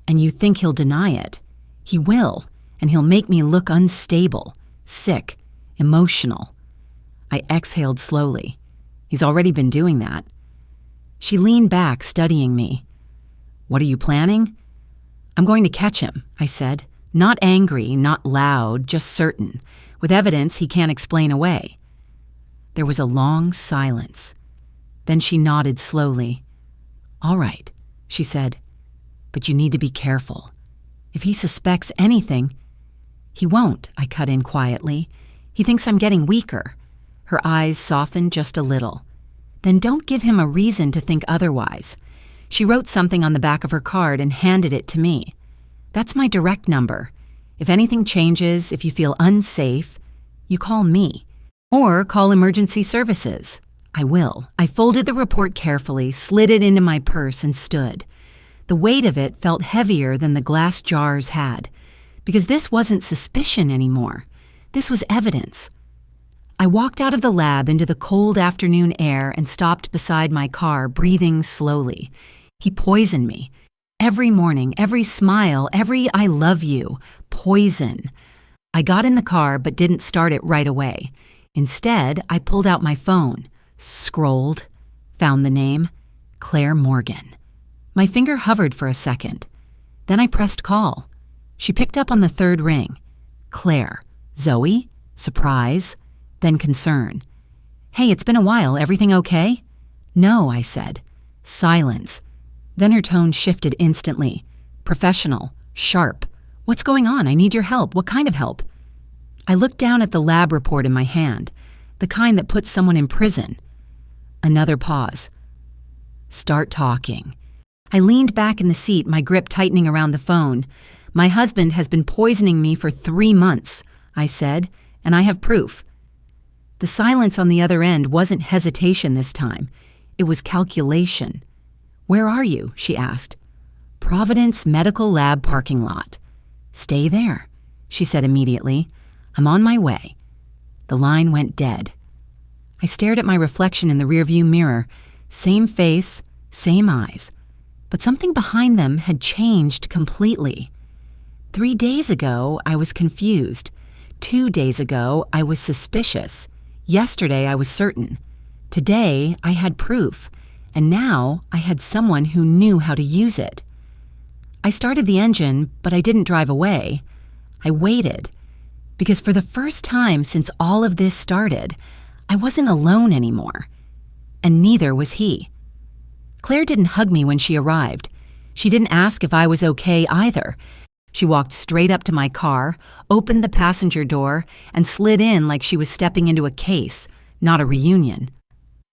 And you think he'll deny it? He will, and he'll make me look unstable, sick, emotional. I exhaled slowly. He's already been doing that. She leaned back, studying me. What are you planning? I'm going to catch him, I said. Not angry, not loud, just certain, with evidence he can't explain away. There was a long silence. Then she nodded slowly. All right, she said, but you need to be careful. If he suspects anything, he won't, I cut in quietly. He thinks I'm getting weaker. Her eyes softened just a little. Then don't give him a reason to think otherwise. She wrote something on the back of her card and handed it to me. That's my direct number. If anything changes, if you feel unsafe, you call me. Or call emergency services. I will. I folded the report carefully, slid it into my purse, and stood. The weight of it felt heavier than the glass jars had, because this wasn't suspicion anymore. This was evidence. I walked out of the lab into the cold afternoon air and stopped beside my car, breathing slowly. He poisoned me. Every morning, every smile, every I love you. Poison. I got in the car but didn't start it right away. Instead, I pulled out my phone, scrolled, found the name, Claire Morgan. My finger hovered for a second. Then I pressed call. She picked up on the third ring. Claire. Zoe? Surprise. Then concern. Hey, it's been a while. Everything okay? No, I said. Silence. Then her tone shifted instantly. Professional. Sharp. What's going on? I need your help. What kind of help? I looked down at the lab report in my hand, the kind that puts someone in prison. Another pause. Start talking. I leaned back in the seat, my grip tightening around the phone. My husband has been poisoning me for 3 months, I said, and I have proof. The silence on the other end wasn't hesitation this time. It was calculation. Where are you? She asked. Providence Medical Lab parking lot. Stay there, she said immediately. I'm on my way. The line went dead. I stared at my reflection in the rearview mirror. Same face, same eyes. But something behind them had changed completely. 3 days ago, I was confused. 2 days ago, I was suspicious. Yesterday, I was certain. Today, I had proof. And now, I had someone who knew how to use it. I started the engine, but I didn't drive away. I waited. Because for the first time since all of this started, I wasn't alone anymore. And neither was he. Claire didn't hug me when she arrived. She didn't ask if I was okay either. She walked straight up to my car, opened the passenger door, and slid in like she was stepping into a case, not a reunion.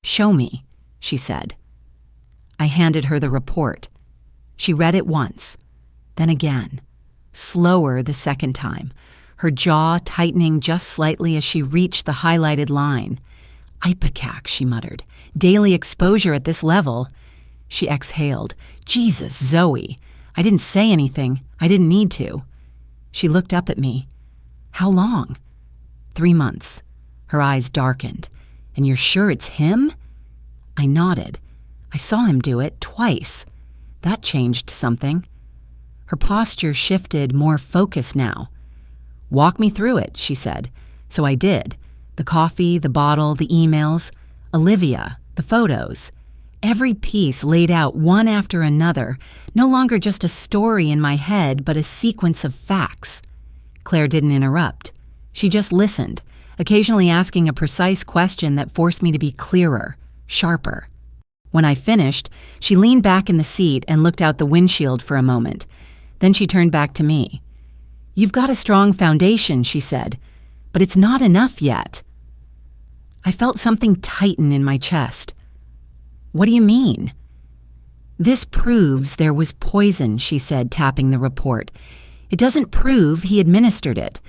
Show me, she said. I handed her the report. She read it once, then again, slower the second time, her jaw tightening just slightly as she reached the highlighted line. Ipecac, she muttered. Daily exposure at this level. She exhaled. Jesus, Zoe. I didn't say anything. I didn't need to. She looked up at me. How long? 3 months. Her eyes darkened. And you're sure it's him? I nodded. I saw him do it twice. That changed something. Her posture shifted, more focused now. Walk me through it, she said. So I did. The coffee, the bottle, the emails, Olivia, the photos. Every piece laid out one after another, no longer just a story in my head, but a sequence of facts. Claire didn't interrupt. She just listened, occasionally asking a precise question that forced me to be clearer, sharper. When I finished, she leaned back in the seat and looked out the windshield for a moment. Then she turned back to me. You've got a strong foundation, she said, but it's not enough yet. I felt something tighten in my chest. What do you mean? This proves there was poison, she said, tapping the report. It doesn't prove he administered it,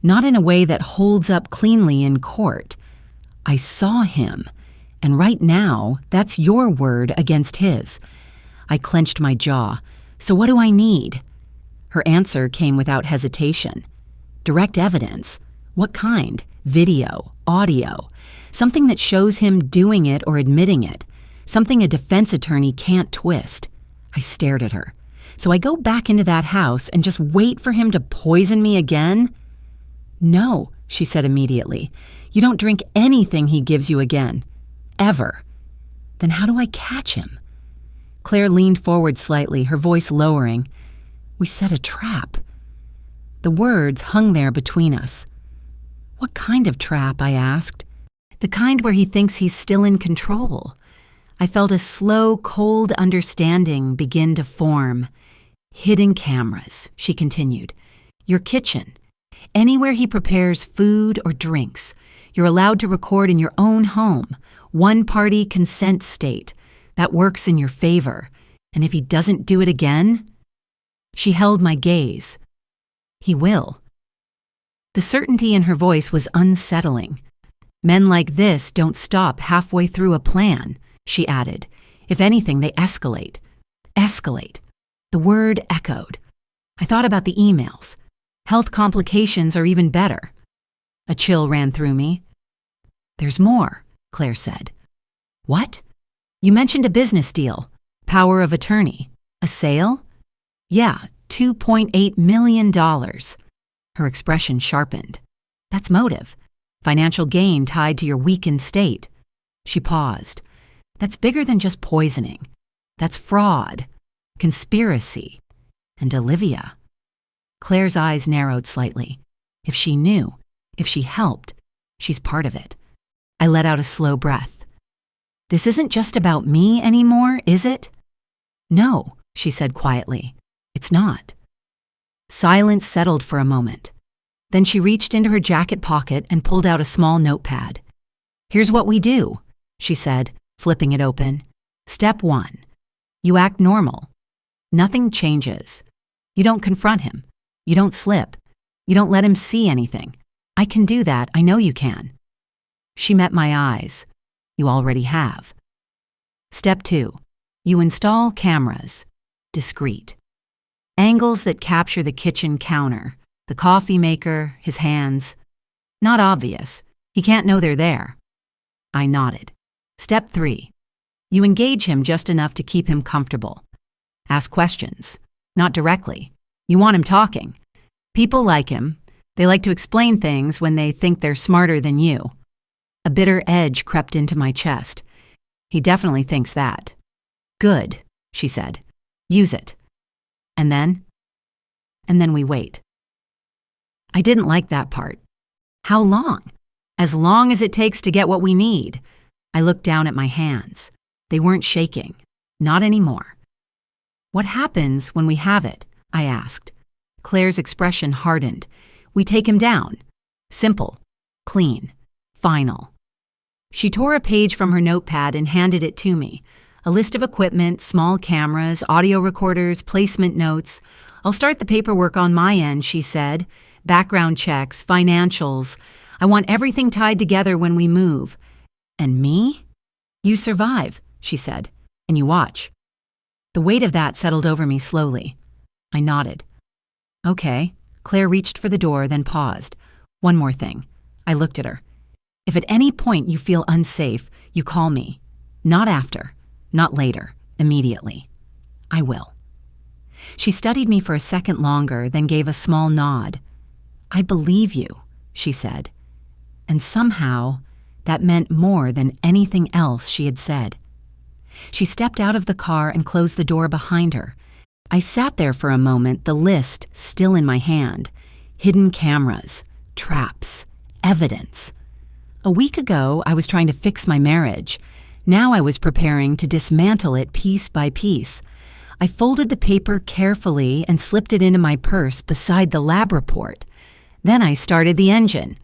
not in a way that holds up cleanly in court. I saw him, and right now, that's your word against his. I clenched my jaw. So what do I need? Her answer came without hesitation. Direct evidence. What kind? Video, audio. Something that shows him doing it or admitting it. Something a defense attorney can't twist. I stared at her. So I go back into that house and just wait for him to poison me again? No, she said immediately. You don't drink anything he gives you again. Ever. Then how do I catch him? Claire leaned forward slightly, her voice lowering. We set a trap. The words hung there between us. What kind of trap? I asked. The kind where he thinks he's still in control. I felt a slow, cold understanding begin to form. Hidden cameras, she continued. Your kitchen. Anywhere he prepares food or drinks. You're allowed to record in your own home. One-party consent state. That works in your favor. And if he doesn't do it again? She held my gaze. He will. The certainty in her voice was unsettling. Men like this don't stop halfway through a plan, she added. If anything, they escalate. Escalate. The word echoed. I thought about the emails. Health complications are even better. A chill ran through me. There's more, Claire said. What? You mentioned a business deal. Power of attorney. A sale? Yeah, $2.8 million. Her expression sharpened. That's motive. Financial gain tied to your weakened state. She paused. That's bigger than just poisoning. That's fraud, conspiracy, and Olivia. Claire's eyes narrowed slightly. If she knew, if she helped, she's part of it. I let out a slow breath. This isn't just about me anymore, is it? No, she said quietly. It's not. Silence settled for a moment. Then she reached into her jacket pocket and pulled out a small notepad. Here's what we do, she said, flipping it open. Step 1. You act normal. Nothing changes. You don't confront him. You don't slip. You don't let him see anything. I can do that. I know you can. She met my eyes. You already have. Step 2. You install cameras. Discreet. Angles that capture the kitchen counter, the coffee maker, his hands. Not obvious. He can't know they're there. I nodded. Step 3. You engage him just enough to keep him comfortable. Ask questions. Not directly. You want him talking. People like him. They like to explain things when they think they're smarter than you. A bitter edge crept into my chest. He definitely thinks that. Good, she said. Use it. And then we wait. I didn't like that part. How long? As long as it takes to get what we need. I looked down at my hands. They weren't shaking. Not anymore. What happens when we have it? I asked. Claire's expression hardened. We take him down. Simple. Clean. Final. She tore a page from her notepad and handed it to me. A list of equipment, small cameras, audio recorders, placement notes. I'll start the paperwork on my end, she said. Background checks, financials. I want everything tied together when we move. And me? You survive, she said, and you watch. The weight of that settled over me slowly. I nodded. Okay. Claire reached for the door, then paused. One more thing. I looked at her. If at any point you feel unsafe, you call me. Not after. Not later. Immediately. I will. She studied me for a second longer, then gave a small nod. I believe you, she said. And somehow, that meant more than anything else she had said. She stepped out of the car and closed the door behind her. I sat there for a moment, the list still in my hand. Hidden cameras, traps, evidence. A week ago, I was trying to fix my marriage. Now I was preparing to dismantle it piece by piece. I folded the paper carefully and slipped it into my purse beside the lab report. Then I started the engine.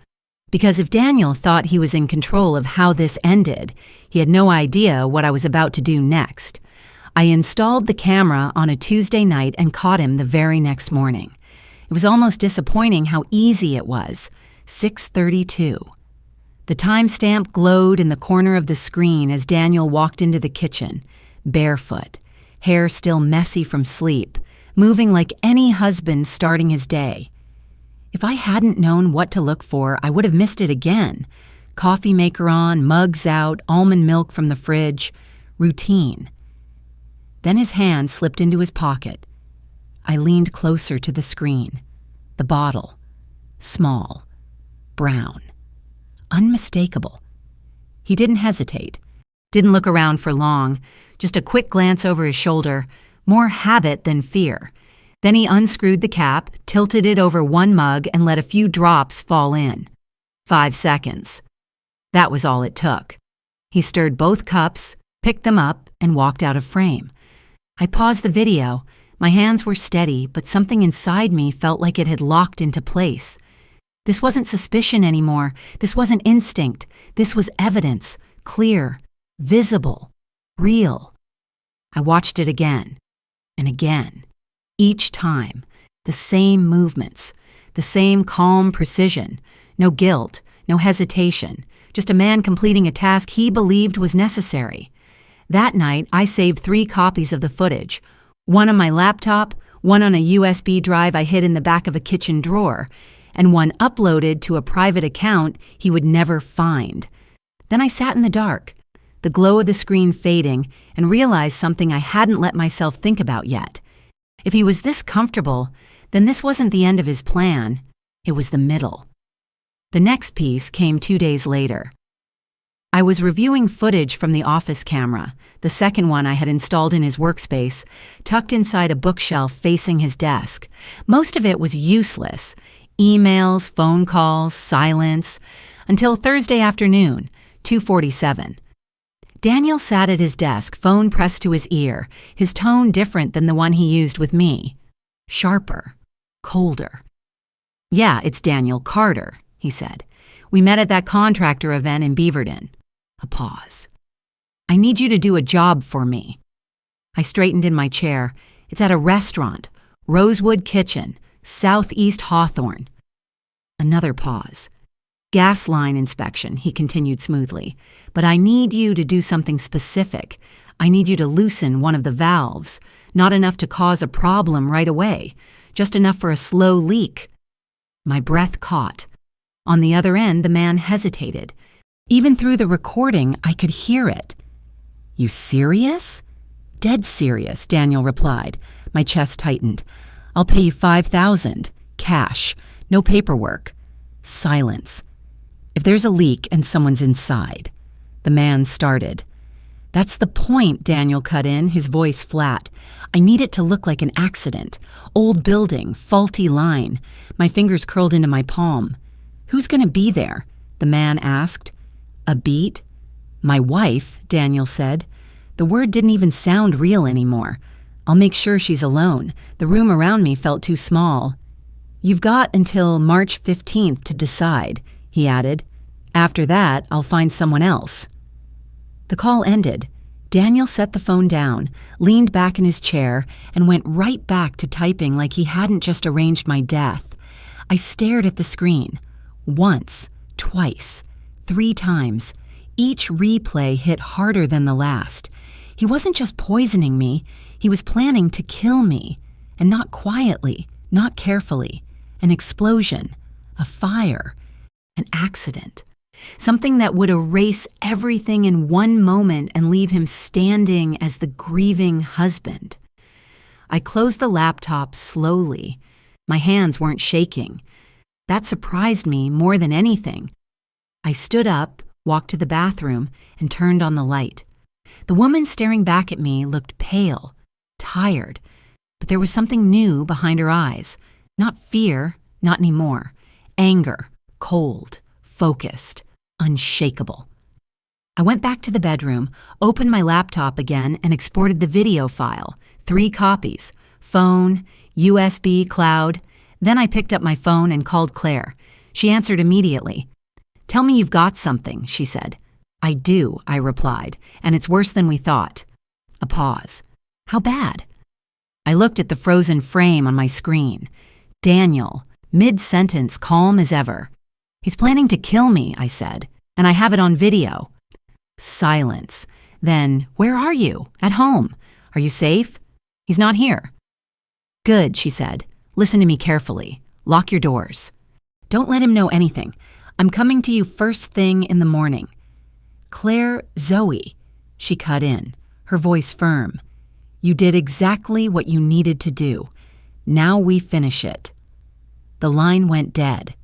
Because if Daniel thought he was in control of how this ended, he had no idea what I was about to do next. I installed the camera on a Tuesday night and caught him the very next morning. It was almost disappointing how easy it was. 6:32. The timestamp glowed in the corner of the screen as Daniel walked into the kitchen, barefoot, hair still messy from sleep, moving like any husband starting his day. If I hadn't known what to look for, I would have missed it again. Coffee maker on, mugs out, almond milk from the fridge. Routine. Then his hand slipped into his pocket. I leaned closer to the screen. The bottle. Small. Brown. Unmistakable. He didn't hesitate. Didn't look around for long. Just a quick glance over his shoulder. More habit than fear. Then he unscrewed the cap, tilted it over one mug, and let a few drops fall in. 5 seconds. That was all it took. He stirred both cups, picked them up, and walked out of frame. I paused the video. My hands were steady, but something inside me felt like it had locked into place. This wasn't suspicion anymore. This wasn't instinct. This was evidence. Clear. Visible. Real. I watched it again. And again. Each time, the same movements, the same calm precision, no guilt, no hesitation, just a man completing a task he believed was necessary. That night, I saved 3 copies of the footage, one on my laptop, one on a USB drive I hid in the back of a kitchen drawer, and one uploaded to a private account he would never find. Then I sat in the dark, the glow of the screen fading, and realized something I hadn't let myself think about yet. If he was this comfortable, then this wasn't the end of his plan. It was the middle. The next piece came 2 days later. I was reviewing footage from the office camera, the second one I had installed in his workspace, tucked inside a bookshelf facing his desk. Most of it was useless. Emails, phone calls, silence. Until Thursday afternoon, 2:47. Daniel sat at his desk, phone pressed to his ear, his tone different than the one he used with me. Sharper, colder. "Yeah, it's Daniel Carter," he said. "We met at that contractor event in Beaverton." A pause. "I need you to do a job for me." I straightened in my chair. "It's at a restaurant, Rosewood Kitchen, Southeast Hawthorne." Another pause. "Gas line inspection," he continued smoothly. "But I need you to do something specific. I need you to loosen one of the valves. Not enough to cause a problem right away, just enough for a slow leak." My breath caught. On the other end, the man hesitated. Even through the recording, I could hear it. "You serious?" "Dead serious," Daniel replied. My chest tightened. "I'll pay you $5,000, cash, no paperwork." Silence. "If there's a leak and someone's inside." The man started. "That's the point," Daniel cut in, his voice flat. "I need it to look like an accident. Old building, faulty line." My fingers curled into my palm. "Who's going to be there?" the man asked. "A beat?" "My wife," Daniel said. The word didn't even sound real anymore. "I'll make sure she's alone. The room around me felt too small." "You've got until March 15th to decide," he added. "After that, I'll find someone else." The call ended. Daniel set the phone down, leaned back in his chair, and went right back to typing like he hadn't just arranged my death. I stared at the screen. Once, twice, 3 times. Each replay hit harder than the last. He wasn't just poisoning me, he was planning to kill me. And not quietly, not carefully. An explosion, a fire, an accident. Something that would erase everything in one moment and leave him standing as the grieving husband. I closed the laptop slowly. My hands weren't shaking. That surprised me more than anything. I stood up, walked to the bathroom, and turned on the light. The woman staring back at me looked pale, tired, but there was something new behind her eyes. Not fear, not anymore. Anger, cold, focused, unshakable. I went back to the bedroom, opened my laptop again, and exported the video file. 3 copies. Phone, USB, cloud. Then I picked up my phone and called Claire. She answered immediately. "Tell me you've got something," she said. "I do," I replied, "and it's worse than we thought." A pause. "How bad?" I looked at the frozen frame on my screen. Daniel, mid-sentence, calm as ever. "He's planning to kill me," I said, "and I have it on video." Silence. Then, "Where are you? At home? Are you safe?" "He's not here." "Good," she said. "Listen to me carefully. Lock your doors. Don't let him know anything. I'm coming to you first thing in the morning." "Claire, Zoe," she cut in, her voice firm. "You did exactly what you needed to do. Now we finish it." The line went dead.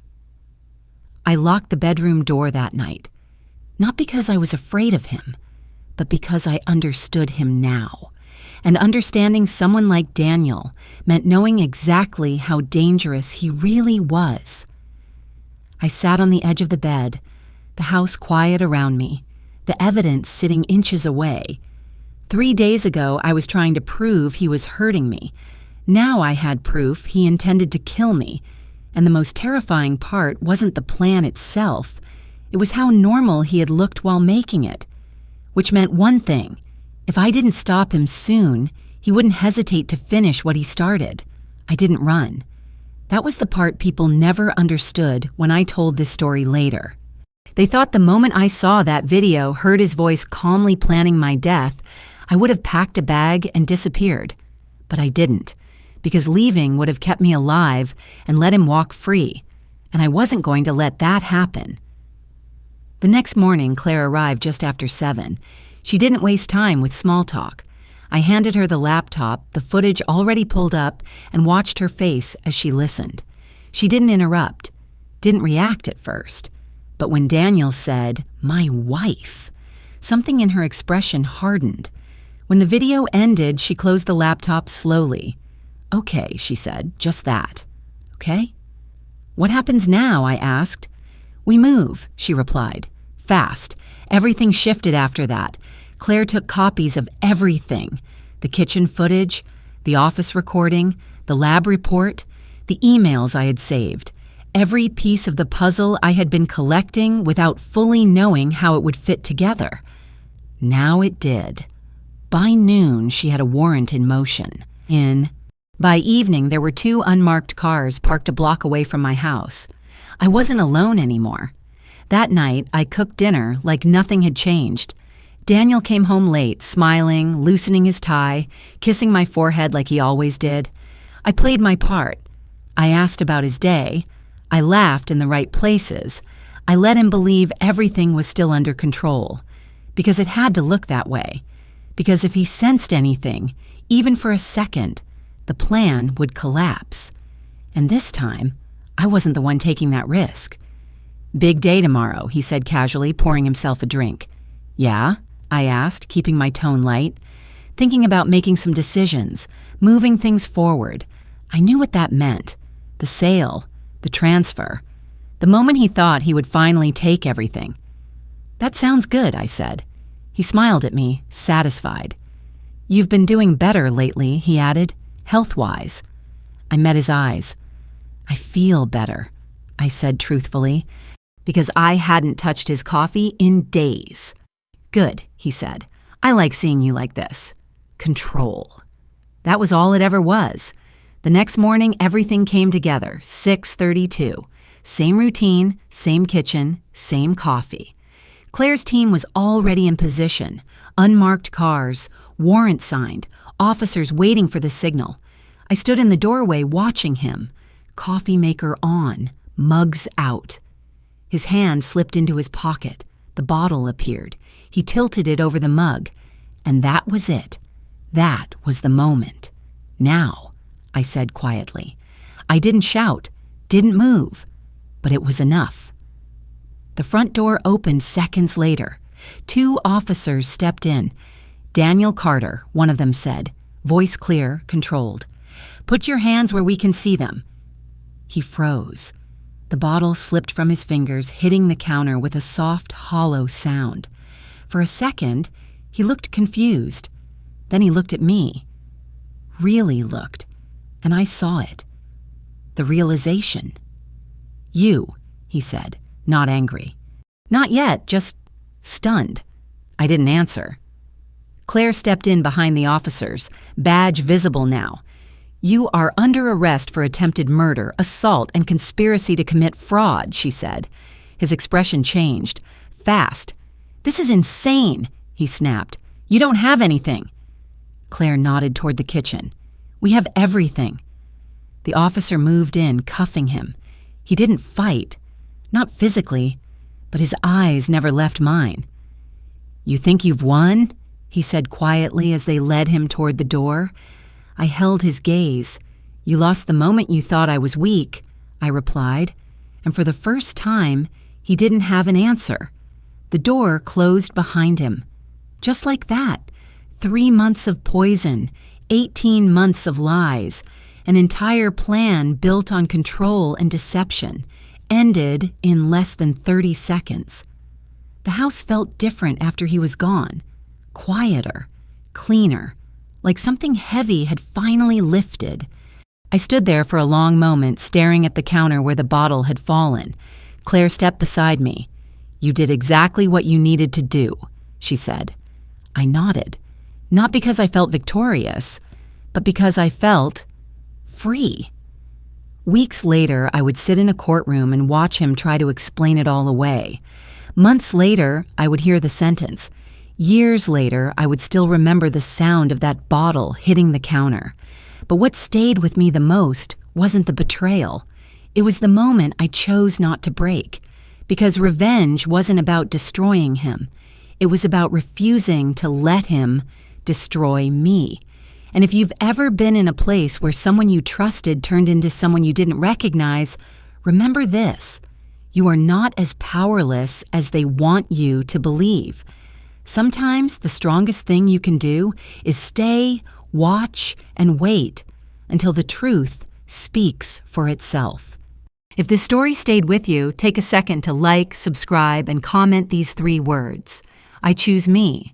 I locked the bedroom door that night, not because I was afraid of him, but because I understood him now. And understanding someone like Daniel meant knowing exactly how dangerous he really was. I sat on the edge of the bed, the house quiet around me, the evidence sitting inches away. 3 days ago, I was trying to prove he was hurting me. Now I had proof he intended to kill me. And the most terrifying part wasn't the plan itself. It was how normal he had looked while making it. Which meant one thing. If I didn't stop him soon, he wouldn't hesitate to finish what he started. I didn't run. That was the part people never understood when I told this story later. They thought the moment I saw that video, heard his voice calmly planning my death, I would have packed a bag and disappeared. But I didn't. Because leaving would have kept me alive and let him walk free, and I wasn't going to let that happen. The next morning, Claire arrived just after 7. She didn't waste time with small talk. I handed her the laptop, the footage already pulled up, and watched her face as she listened. She didn't interrupt, didn't react at first. But when Daniel said, "My wife," something in her expression hardened. When the video ended, she closed the laptop slowly. "Okay," she said, "just that. Okay?" "What happens now?" I asked. "We move," she replied. Fast. Everything shifted after that. Claire took copies of everything: the kitchen footage, the office recording, the lab report, the emails I had saved, every piece of the puzzle I had been collecting without fully knowing how it would fit together. Now it did. By noon, she had a warrant in motion. By evening, there were 2 unmarked cars parked a block away from my house. I wasn't alone anymore. That night, I cooked dinner like nothing had changed. Daniel came home late, smiling, loosening his tie, kissing my forehead like he always did. I played my part. I asked about his day. I laughed in the right places. I let him believe everything was still under control. Because it had to look that way. Because if he sensed anything, even for a second, the plan would collapse. And this time, I wasn't the one taking that risk. "Big day tomorrow," he said casually, pouring himself a drink. "Yeah?" I asked, keeping my tone light, thinking about making some decisions, moving things forward. I knew what that meant. The sale, the transfer. The moment he thought he would finally take everything. "That sounds good," I said. He smiled at me, satisfied. "You've been doing better lately," he added, "health-wise." I met his eyes. "I feel better," I said truthfully, because I hadn't touched his coffee in days. "Good," he said. "I like seeing you like this. Control." That was all it ever was. The next morning, everything came together, 6:32. Same routine, same kitchen, same coffee. Claire's team was already in position. Unmarked cars, warrant signed, officers waiting for the signal. I stood in the doorway watching him. Coffee maker on, mugs out. His hand slipped into his pocket. The bottle appeared. He tilted it over the mug. And that was it. That was the moment. "Now," I said quietly. I didn't shout, didn't move, but it was enough. The front door opened seconds later. 2 officers stepped in. "Daniel Carter," one of them said, voice clear, controlled. "Put your hands where we can see them." He froze. The bottle slipped from his fingers, hitting the counter with a soft, hollow sound. For a second, he looked confused. Then he looked at me. Really looked. And I saw it. The realization. "You," he said, not angry. "Not yet, just stunned." I didn't answer. Claire stepped in behind the officers, badge visible now. "You are under arrest for attempted murder, assault, and conspiracy to commit fraud," she said. His expression changed. Fast. "This is insane," he snapped. "You don't have anything." Claire nodded toward the kitchen. "We have everything." The officer moved in, cuffing him. He didn't fight. Not physically, but his eyes never left mine. "You think you've won?" he said quietly as they led him toward the door. I held his gaze. "You lost the moment you thought I was weak," I replied, and for the first time, he didn't have an answer. The door closed behind him. Just like that. 3 months of poison, 18 months of lies, an entire plan built on control and deception, ended in less than 30 seconds. The house felt different after he was gone. Quieter, cleaner, like something heavy had finally lifted. I stood there for a long moment, staring at the counter where the bottle had fallen. Claire stepped beside me. "You did exactly what you needed to do," she said. I nodded, not because I felt victorious, but because I felt free. Weeks later, I would sit in a courtroom and watch him try to explain it all away. Months later, I would hear the sentence. Years later, I would still remember the sound of that bottle hitting the counter. But what stayed with me the most wasn't the betrayal. It was the moment I chose not to break. Because revenge wasn't about destroying him. It was about refusing to let him destroy me. And if you've ever been in a place where someone you trusted turned into someone you didn't recognize, remember this. You are not as powerless as they want you to believe. Sometimes the strongest thing you can do is stay, watch, and wait until the truth speaks for itself. If this story stayed with you, take a second to like, subscribe, and comment these 3 words. I choose me.